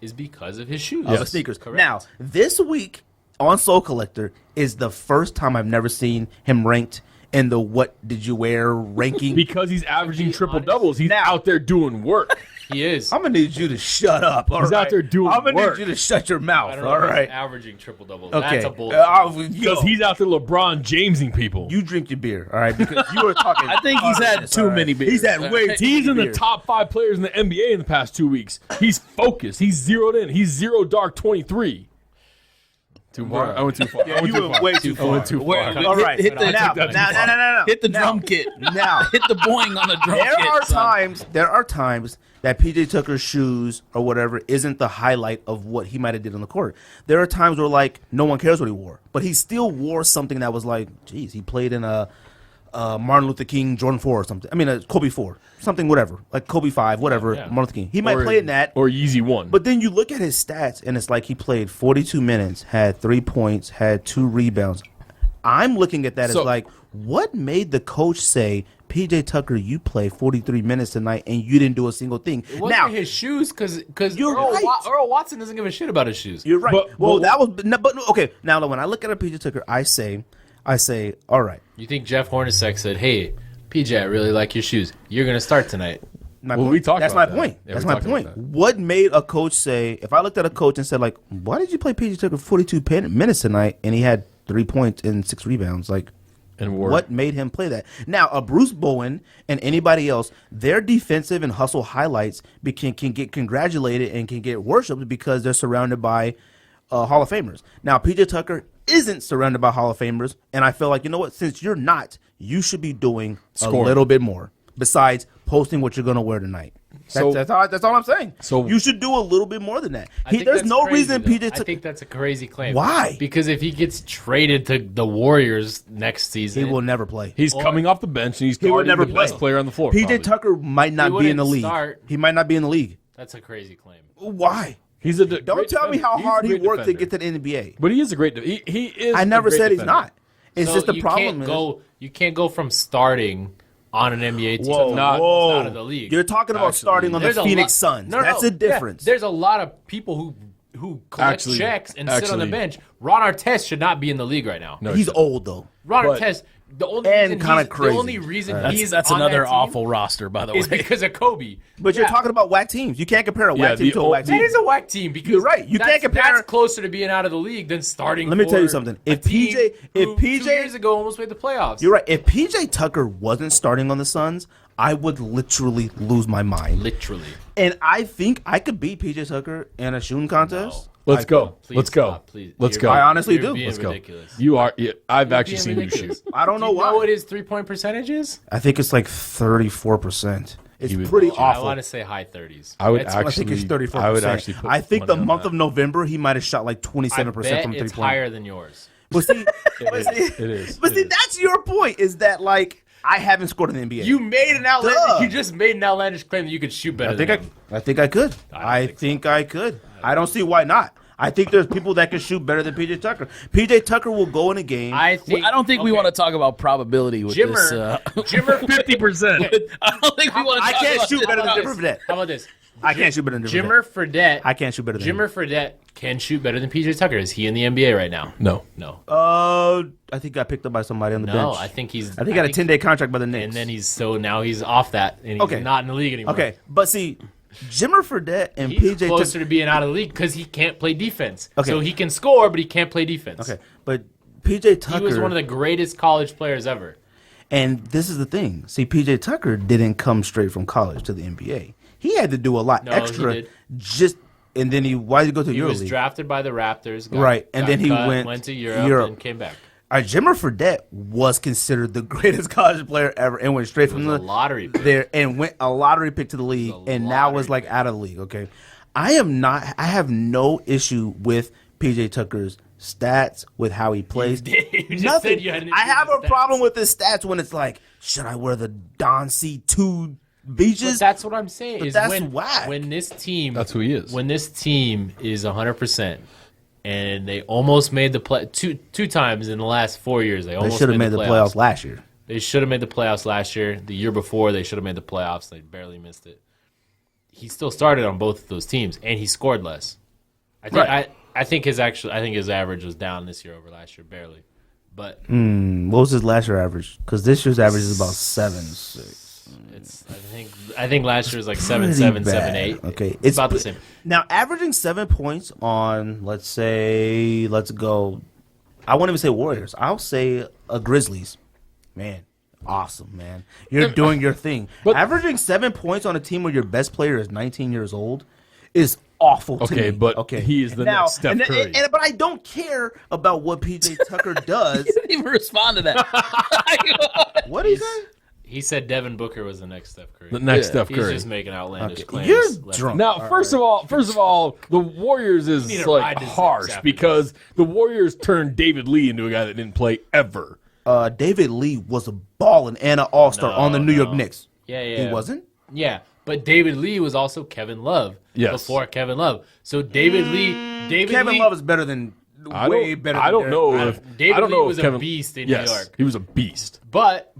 is because of his shoes. Of the sneakers. Correct. Now, this week on Soul Collector is the first time I've never seen him ranked in the what did you wear ranking. Because he's averaging be triple honest, doubles, he's now- out there doing work. he is. I'm gonna need you to shut up. He's out there doing I'm gonna work. need you to shut your I mouth. don't know All if he's right. averaging triple doubles. Okay. That's a bullshit. Because he's out there LeBron Jamesing people. You drink your beer, all right? Because you were talking. I think he's had too many beers. He's had way too He's many in the beers. top 5 players in the NBA in the past 2 weeks. He's focused. He's zeroed in. He's zero dark 23. Too far. I went too far. I went You too went far. way too far. I went too Where- far. All right. Hit the- Now. Hit the Now. drum kit. Now. Hit the boing on the drum There kit. are son. times that PJ Tucker's shoes or whatever isn't the highlight of what he might have did on the court. There are times where like no one cares what he wore, but he still wore something that was like, geez, he played in a Martin Luther King Jordan 4 or something. I mean, a Kobe 4, something whatever, like Kobe 5, whatever. Yeah. Martin Luther King. He might play in that. Or Yeezy 1. But then you look at his stats, and it's like he played 42 minutes, had 3 points, had 2 rebounds. I'm looking at that as So- like, what made the coach say, PJ Tucker, you play 43 minutes tonight, and you didn't do a single thing? It wasn't Now, his shoes because You're right. Earl Watson doesn't give a shit about his shoes. you're right. But- well, but- that was, no, but no, okay. Now, when I look at a PJ Tucker, I say, all right. You think Jeff Hornacek said, "Hey, PJ, I really like your shoes. You're gonna start tonight." Well, we talked That's about my that. point. Yeah, That's we my talked about point. that. What made a coach say, if I looked at a coach and said, like, why did you play PJ Tucker 42 minutes tonight and he had 3 points and 6 rebounds? Like, And Ward. what made him play that? Now, a Bruce Bowen and anybody else, their defensive and hustle highlights can get congratulated and can get worshipped because they're surrounded by Hall of Famers. Now, PJ Tucker isn't surrounded by Hall of Famers, and I feel like, you know what? Since you're not, you should be doing Scoring. a little bit more besides posting what you're going to wear tonight. That's all I'm saying. So- you should do a little bit more than that. I think There's that's no crazy, reason though. PJ I Tucker. think that's a crazy claim. Why? Because if he gets traded to the Warriors next season, He will never play. He's coming off the bench, and he's He will already never the play. best player on the floor. PJ probably. Tucker might not be in the wouldn't league. start. He might not be in the league. That's a crazy claim. Why? He's a Don't tell me how hard he worked to get to the NBA. But he is a great. He is. I never a great said he's defender. not. It's So just the you problem can't is. you can't go from starting on an NBA team Whoa, to not whoa. out of the league. You're talking about Actually, starting on the There's a Phoenix lot- Suns. No, That's no, a difference. yeah, there's a lot of people who collect Actually- checks and sit on the actually- bench. Ron Artest should not be in the league right now. No, He's old though. Ron but- Artest, the only And reason kinda he's, crazy. the only reason he's That's on another that team awful roster, by the way. is because of Kobe. But you're Yeah. talking about whack teams. You can't compare a whack the team to a old- whack team. That is a whack team because You're right. You can't compare- That's closer to being out of the league than starting. Let me tell you for something. a If team who 2 PJ years ago almost made the playoffs. You're right. If PJ Tucker wasn't starting on the Suns, I would literally lose my mind. Literally. And I think I could beat PJ Tucker in a shooting contest. Let's go. Please Let's go. stop, please. Let's You're- go. I honestly you're do. being Let's go. ridiculous. You are. Yeah, I've actually being seen you ridiculous. shoot. I don't know Do you why. know what his 3-point percentage is? I think it's like 34%. It's He would- pretty I awful. want to say high 30s. I would That's- I think it's 34%. I would actually. Put I think the money on month that. of November he might have shot like I 27% bet from it's 3-point. higher than yours. But see, It is. But It see, is. that's your point. Is that like I haven't scored in the NBA? You made an Duh. outlandish. You just made an outlandish claim that you could shoot better. I think than him. I think I could. I I don't think I could. I don't see why not. I think there's people that can shoot better than PJ Tucker. PJ Tucker will go in a game. I think. I don't think we okay. want to talk about probability with Jimmer. this. Jimmer 50%. I don't think we want to. I can't shoot better than How about Jimmer this? Fredette. How about this? I can't shoot better than Jimmer Fredette. I can't shoot better than Jimmer Fredette can shoot better than PJ Tucker. Is he in the NBA right now? No. No. I think got picked up by somebody on the No, bench. I think he's. I think he got a 10-day contract by the Knicks. And then now he's off that, and he's Okay. not in the league anymore. Okay, but see, Jimmer Fredette and He's PJ closer Tucker. to being out of the league because he can't play defense. Okay. So he can score, but he can't play defense. Okay, but PJ Tucker. He was one of the greatest college players ever. And this is the thing. See, PJ Tucker didn't come straight from college to the NBA. He had to do a lot No, he extra. did. And then why did he go to He was EuroLeague? drafted by the Raptors. Right, and got then he cut, went to Europe, Europe. and came back. Jimmer Fredette was considered the greatest college player ever, and went straight He from was the a lottery pick. there and went a lottery pick to the league, a and now is lottery like pick. out of the league. Okay, I have no issue with PJ Tucker's stats, with how he plays. You just Nothing. said you had an issue I have with a the problem stats. with his stats when it's like, should I wear the Don C2 beaches? But that's what I'm saying. But Is that's when, whack. when this team, That's who he is. When this team is 100%, and they almost made the play two times in the last 4 years. They They almost should have made the playoffs last year. They should have made the playoffs last year. The year before, they should have made the playoffs. They barely missed it. He still started on both of those teams, and he scored less. I think. Right. I think his average was down this year over last year, barely. But What was his last year average? Because this year's average is about 7-6. it's. I think last year was like 7-7, Pretty bad. 7-8. Okay, it's about the same. Now, averaging 7 points on, let's go. I won't even say Warriors. I'll say Grizzlies. Man, awesome, man. You're doing your thing. But- averaging 7 points on a team where your best player is 19 years old is awful to Okay, me. but he is the next Steph Curry. But I don't care about what PJ Tucker does. didn't even respond to that. What did he say? He said Devin Booker was the next Steph Curry. The next Steph He's Curry. just making outlandish Okay, claims. you're left drunk. and Now, first of all, the Warriors need is to like ride this harsh after because the Warriors turned David Lee into a guy that didn't play ever. David Lee was a balling and an all-star on the New York Knicks. Yeah. He wasn't? Yeah, but David Lee was also Kevin Love. Yes. Before Kevin Love. So David Lee. Kevin Love is better than way better. I don't than know Derek. if David I don't Lee know was if a Kevin, beast in yes, New York. He was a beast. But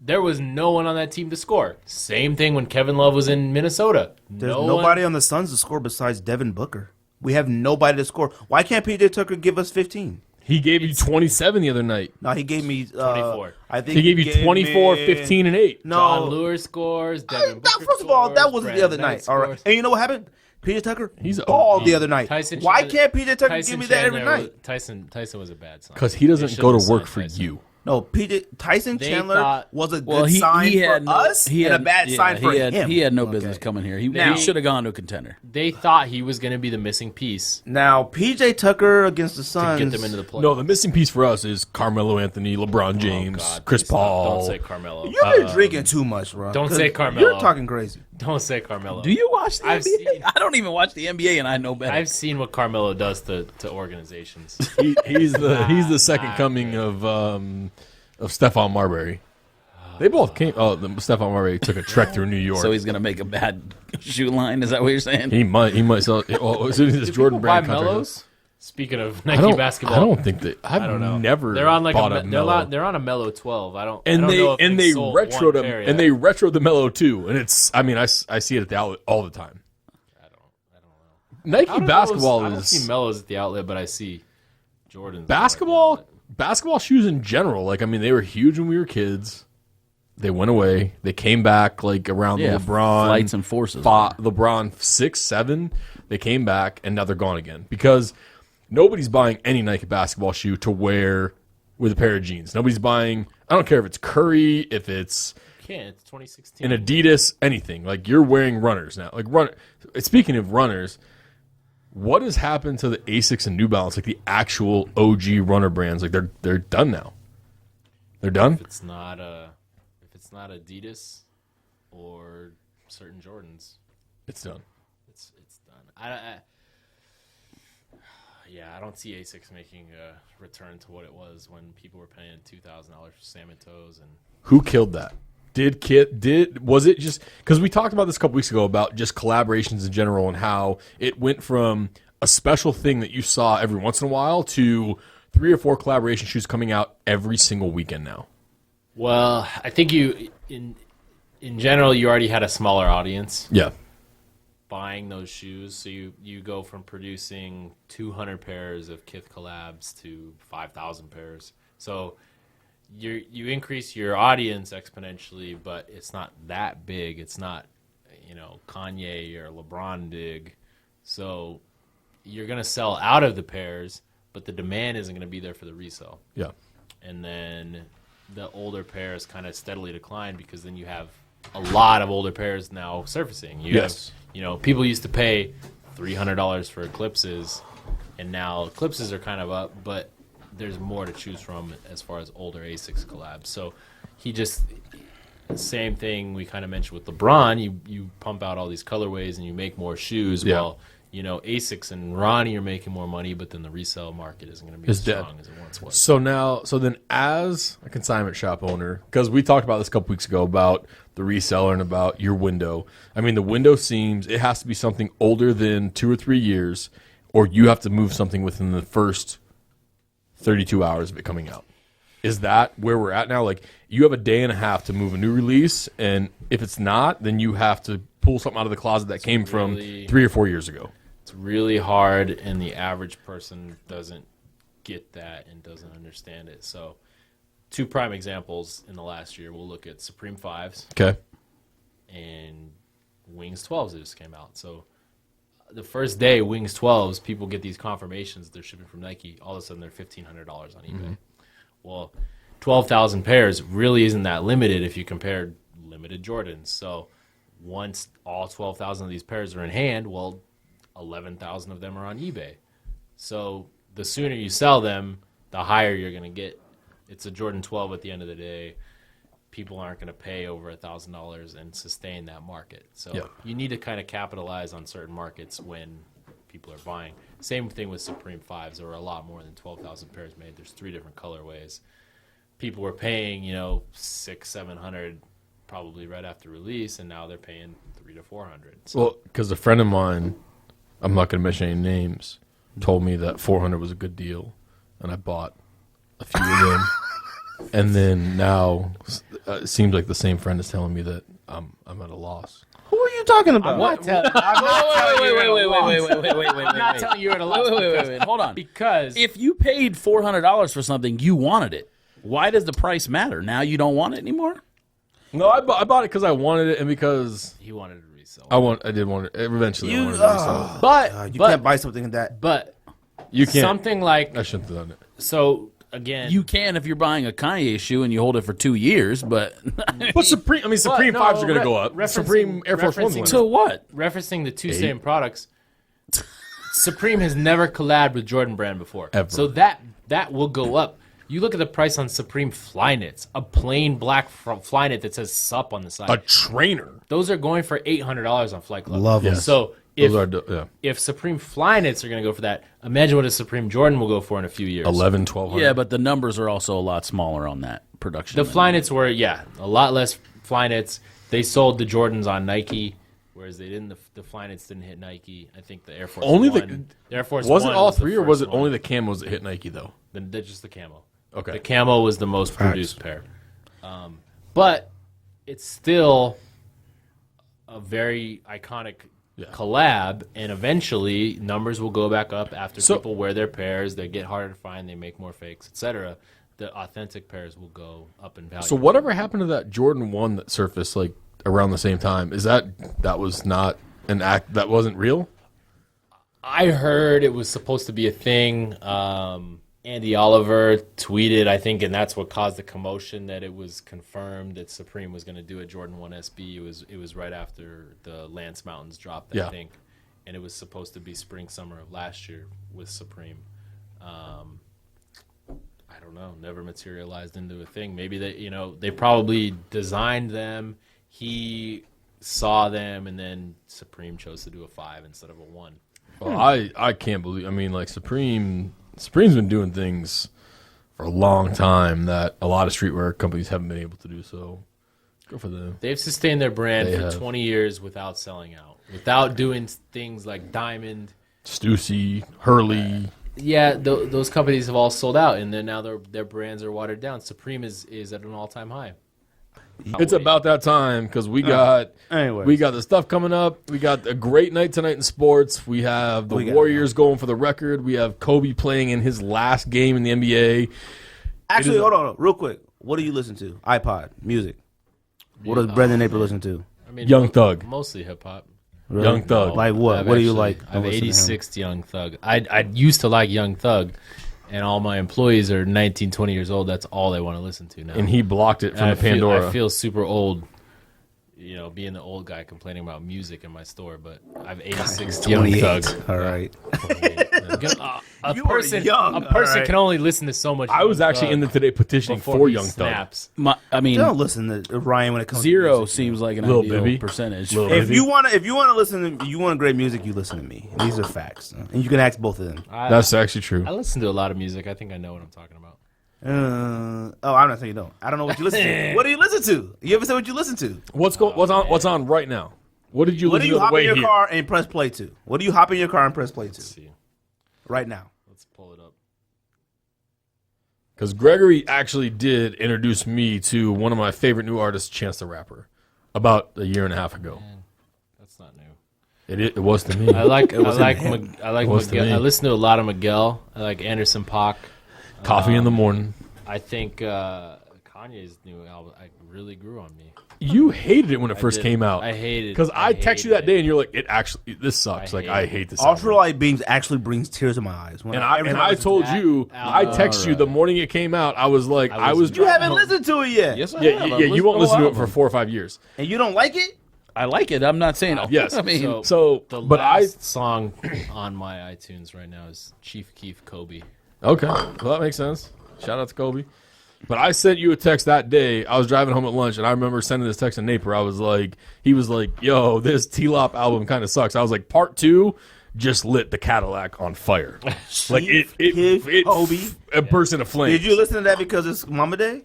there was no one on that team to score. Same thing when Kevin Love was in Minnesota. There's no nobody one, on the Suns to score besides Devin Booker. We have nobody to score. Why can't PJ Tucker give us 15? He gave you 27 the other night. No, he gave me 24. I think He gave you 24, me- 15, and 8. No, John Lure scores. Devin Booker first of all, that scores, wasn't the Brandon other Knight night. All right, scores. and you know what happened? PJ Tucker He's a balled OG. the other night. Tyson Why Chandler- can't PJ Tucker Tyson give me that every Chandler night? Tyson was a bad sign. Because he They doesn't should've go to signed work for Tyson. you. No, Tyson They Chandler thought- was a good Well, sign for us he and had a bad sign for him. He had no business coming here. He Now- should have gone to a contender. They thought he was going to be the missing piece Now, PJ Tucker against the to Suns. get them into the playoffs. No, the missing piece for us is Carmelo Anthony, LeBron James, God, Chris please stop. Paul. Don't say Carmelo. You've been drinking too much, bro. don't 'Cause say Carmelo. You're talking crazy. Don't say Carmelo. Do you watch the I've NBA? seen- I don't even watch the NBA, and I know better. I've seen what Carmelo does to organizations. He's the second coming of Stephon Marbury. They both came. Oh, Stephon Marbury took a trek through New York. So he's gonna make a bad shoe line. Is that what you're saying? He might sell. Oh, as soon as this Do Jordan people buy Brand contract. Mellows? Speaking of I Nike don't. basketball, I don't think that. I've I don't know. never. They're on like bought a Melo. they're on a Mellow 12. I don't. And I don't know if they sold retroed one them pair and yet. they retroed the Mellow too. And it's. I mean, I see it at the outlet all the time. I don't know. Nike basketball I don't see is Mellows at the outlet, but I see Jordans. basketball. Basketball shoes in general. Like I mean, they were huge when we were kids. They went away. They came back like around Yeah, the LeBron Flights and Forces. LeBron 6, 7. They came back and now they're gone again because nobody's buying any Nike basketball shoe to wear with a pair of jeans. Nobody's buying. I don't care if it's Curry, if it's Can't. It's 2016. an Adidas, anything. Like you're wearing runners now. Like run. Speaking of runners, what has happened to the Asics and New Balance? Like the actual OG runner brands. Like they're done now. They're done. If it's not Adidas or certain Jordans, It's done. it's done. Yeah, I don't see Asics making a return to what it was when people were paying $2,000 for salmon toes and. Who killed that? Was it just because we talked about this a couple weeks ago about just collaborations in general and how it went from a special thing that you saw every once in a while to 3 or 4 collaboration shoes coming out every single weekend now? Well, I think in general you already had a smaller audience Yeah. buying those shoes, so you go from producing 200 pairs of Kith collabs to 5,000 pairs. So you increase your audience exponentially, but it's not that big. It's not Kanye or LeBron big. So you're gonna sell out of the pairs, but the demand isn't gonna be there for the resale. Yeah. And then the older pairs kind of steadily decline because then you have a lot of older pairs now surfacing. Yes. People used to pay $300 for Eclipses, and now Eclipses are kind of up, but there's more to choose from as far as older Asics collabs. So same thing we kind of mentioned with LeBron. You pump out all these colorways and you make more shoes. Yeah. Well, Asics and Ronnie are making more money, but then the resale market isn't going to be It's as dead. strong as it once was. So then as a consignment shop owner, because we talked about this a couple weeks ago about the reseller and about your window. I mean, the window it has to be something older than 2 or 3 years, or you have to move something within the first 32 hours of it coming out. Is that where we're at now? Like you have a day and a half to move a new release, and if it's not, then you have to pull something out of the closet that came from 3 or 4 years ago. It's really hard, and the average person doesn't get that and doesn't understand it. So 2 prime examples in the last year, we'll look at Supreme 5s Okay. and Wings 12s that just came out. So the first day, Wings 12s, people get these confirmations they're shipping from Nike. All of a sudden, they're $1,500 on eBay. Well, 12,000 pairs really isn't that limited if you compare limited Jordans. So once all 12,000 of these pairs are in hand, well, 11,000 of them are on eBay. So the sooner you sell them, the higher you're going to get. It's a Jordan 12 at the end of the day. People aren't going to pay over $1,000 and sustain that market. So Yeah. you need to kind of capitalize on certain markets when people are buying. Same thing with Supreme 5s. There were a lot more than 12,000 pairs made. There's 3 different colorways. People were paying, $600-700 probably right after release, and now they're paying $300 to $400. So Well, because a friend of mine, I'm not going to mention any names, told me that 400 was a good deal, and I bought a few of them. And then now it seems like the same friend is telling me that I'm at a loss. Who are you you talking about? I'm not telling you at a loss. Wait. Hold on. Because If you paid $400 for something, you wanted it. Why does the price matter? Now you don't want it anymore? No, I bought it because I wanted it and because he wanted to resell. I did want it. Eventually, I wanted to resell it. But You can't buy something that. But You can't. something like I shouldn't have done it. so again. You can if you're buying a Kanye shoe and you hold it for 2 years, but But Supreme, Supreme no, 5s are going to go up. referencing- Supreme Air Force 1s referencing- went so up. what? referencing the two same products, Supreme has never collabed with Jordan Brand before. Ever. So that will go up. You look at the price on Supreme Flyknits, a plain black Flyknit that says SUP on the side. A trainer. Those are going for $800 on Flight Club. Love 'em. Yes. So if Those are, yeah. if Supreme Flyknits are going to go for that, imagine what a Supreme Jordan will go for in a few years. 11, 1200. Yeah, but the numbers are also a lot smaller on that production. The than- Flyknits were, a lot less Flyknits. They sold the Jordans on Nike, whereas they didn't. The Flyknits didn't hit Nike. I think the Air Force Only One, the Air Force Was it One all was the three, or was it first one. only the camos that hit Nike, though? They're just the camo? Okay. The camo was the most produced pair, but it's still a very iconic collab, and eventually numbers will go back up after So- people wear their pairs. They get harder to find. They make more fakes, etc. The authentic pairs will go up in value. So whatever happened to that Jordan 1 that surfaced like around the same time? Is that was not an act, that wasn't real? I heard it was supposed to be a thing. Andy Oliver tweeted, I think, and that's what caused the commotion, that it was confirmed that Supreme was going to do a Jordan 1 SB. It was right after the Lance Mountains dropped, I think. And it was supposed to be spring, summer of last year with Supreme. I don't know, never materialized into a thing. Maybe they probably designed them. He saw them, and then Supreme chose to do a 5 instead of a 1. Well, I can't believe. I mean, like Supreme's been doing things for a long time that a lot of streetwear companies haven't been able to do. So, go for them. They've sustained their brand They for have. 20 years without selling out, without doing things like Diamond. Stussy, Hurley. Yeah, those companies have all sold out, and then now their brands are watered down. Supreme is at an all-time high. It's about that time because we got Anyways. we got the stuff coming up. We got a great night tonight in sports. We have the Warriors going for the record. We have Kobe playing in his last game in the NBA. Actually, hold on, real quick. What do you listen to? iPod, music. What does Brendan Napier listen to? I mean, Young Thug. mostly hip-hop. Really? Young Thug. Like what? I've What do you actually- like? I have Don't listen to him. 86 Young Thug. I used to like Young Thug, and all my employees are 19, 20 years old. That's all they want to listen to now. And he blocked it from And the Pandora. I feel super old, being the old guy complaining about music in my store. But I have 86 Young 28. Thug. All right. A You are person, young, a person alright. can only listen to so much. I was Young actually Thug in the today petitioning before for he Young Thug. snaps. I mean, Don't listen to Ryan when it comes to zero music. seems like an Lil ideal Bibby. percentage. Lil If Bibby. you want to listen to, you want great music, you listen to me. These are facts, and you can ask both of them. That's actually true. I listen to a lot of music. I think I know what I'm talking about. I'm not saying you don't. I don't know what you listen to. What do you listen to? You ever say what you listen to? What's on right now? What did you What do listen you to on hop the in way your here? car and press play to? What do you hop in your car and press play to Let's see. right now? Let's pull it up. Because Gregory actually did introduce me to one of my favorite new artists, Chance the Rapper, about a year and a half ago. That's not new. It was to me. I like was Was to Miguel. me. I listen to a lot of Miguel. I like Anderson .Paak. Coffee in the morning. I think Kanye's new album really grew on me. You hated it when it first did. came out. I hated it. Because I texted you that hated day and you're like, this sucks. I Like, hate I it. hate this. album. Ultralight Beams actually brings tears to my eyes. When And every time I listen told to that. you, I texted you the morning it came out. I was like, I was. you haven't listened to it yet, Yes, I Yeah, have. yeah, I've you listened won't to listen to a it for lot 4 or 5 years. and you don't like it. I like it. I'm not saying. Yes. I mean, So, The but last song on my iTunes right now is Chief Keef Kobe. Okay, well that makes sense. Shout out to Kobe. But I sent you a text that day. I was driving home at lunch, and I remember sending this text to Napier. He was like, "Yo, this T-Lop album kind of sucks." I was like, "Part 2 just lit the Cadillac on fire. Like it Kobe. a burst into flames." Did you listen to that because it's Mamba Day?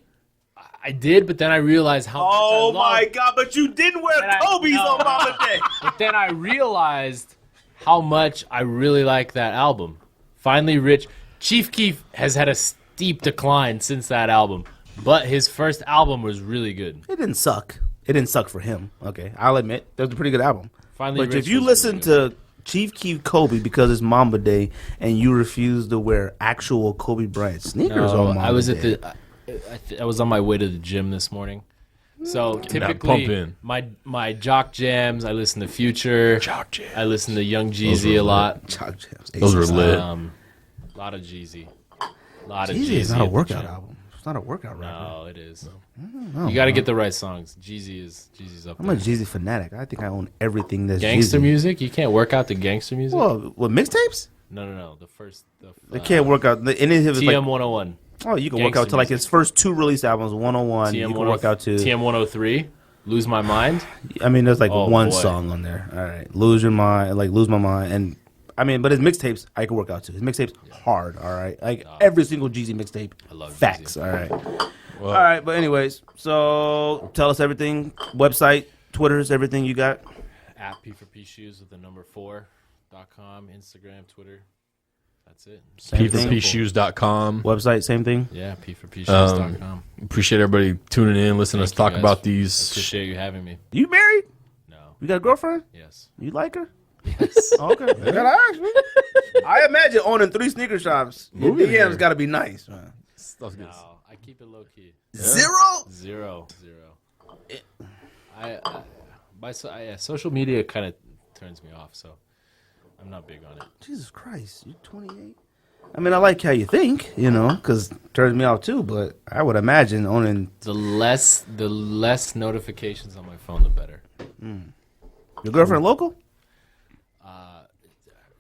I did, but then I realized how much I Oh loved- my God! But you didn't wear And I- Kobe's no. on Mamba Day. But then I realized how much I really like that album. Finally Rich. Chief Keef has had a steep decline since that album, but his first album was really good. It didn't suck. It didn't suck for him. Okay, I'll admit that was a pretty good album. Finally, But Rich if you was listen really to Chief Keef Kobe because it's Mamba Day and you refuse to wear actual Kobe Bryant sneakers No, on Mamba I was Day, at I was on my way to the gym this morning. So that typically, pump in. my jock jams. I listen to Future. Jock jams. I listen to Young Jeezy a lot. Chalk Jams. Those were lit. A lot of Jeezy. A lot of Jeezy Jeezy. is not a at the workout gym. album. It's not a workout record. No, it is. You got to get the right songs. Jeezy's up I'm there. a Jeezy fanatic. I think I own everything that's Gangster Jeezy. music? You can't work out the gangster music? Well, what mixtapes? No. They can't work out. Any of his TM like, 101. oh, you can work Gangster out to like music. his first 2 release albums. 101. You can work out to. TM 103. Lose My Mind. I mean, there's like Oh, one boy. song on there. All right, lose your mind, like lose my mind, and I mean, but his mixtapes I can work out to. His mixtapes hard. All right, like every single Jeezy mixtape. I love facts. Jeezy. All right, all right. But anyways, so tell us everything. Website, Twitter's, everything you got. At P4P Shoes with the number 4.com. Instagram, Twitter. That's it. Same thing. P4Pshoes.com. Website, same thing. Yeah, P4Pshoes.com. Appreciate everybody tuning in, listening to us Thank you talk guys. about these. Appreciate you having me. You married? No. You got a girlfriend? Yes. You like her? Yes. Okay. Gotta ask, man. I imagine owning 3 sneaker shops. Your Moving here. DM's got to be nice. Man. Stuff's good. No, I keep it low key. Zero. Social media kind of turns me off, so I'm not big on it. Jesus Christ, you're 28. I mean, I like how you think, because it turns me off too. But I would imagine owning The less notifications on my phone, the better. your girlfriend local.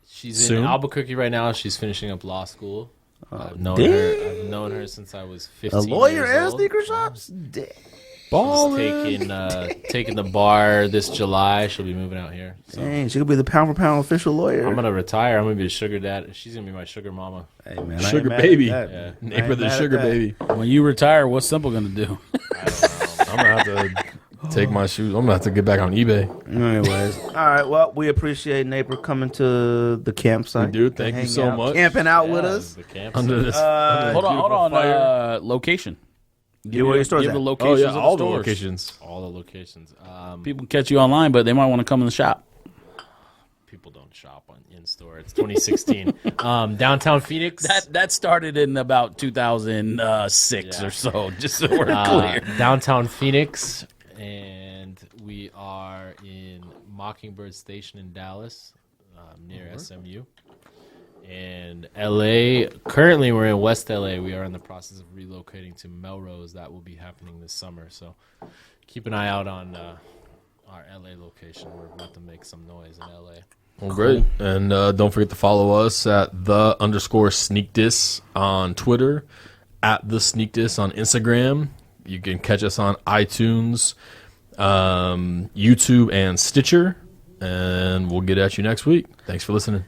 She's Soon? in Albuquerque right now. She's finishing up law school. I've known damn. her. I've known her since I was 15. A lawyer years and old. sneaker shops. Damn. She's taking the bar this July. She'll be moving out here. So Dang, she could be the pound for pound official lawyer. I'm gonna retire. I'm gonna be a sugar dad. She's gonna be my sugar mama. Hey man, Sugar I ain't baby. mad at that, Yeah. man. I Neighbor ain't the mad at sugar that. baby. When you retire, what's Simple gonna do? I'm gonna have to take my shoes. I'm gonna have to get back on eBay. Anyways, all right. Well, we appreciate Napier coming to the campsite. We do. to Thank you hang so out, much. Camping out with Yeah, us. the camp. Under this. Hold on. fire. Location. Give where your stores Give at. the Oh locations yeah, of the all the stores. locations. All the locations. People can catch you online, but they might want to come in the shop. People don't shop in store. It's 2016. Downtown Phoenix. That started in about 2006 Yeah. or so. Just so we're clear. Downtown Phoenix, and we are in Mockingbird Station in Dallas, near SMU. And LA, currently we're in West LA. We are in the process of relocating to Melrose. That will be happening this summer. So keep an eye out on our LA location. We're about to make some noise in LA. Well, great. And don't forget to follow us at _sneakdis on Twitter, at the sneakdis on Instagram. You can catch us on iTunes, YouTube, and Stitcher. And we'll get at you next week. Thanks for listening.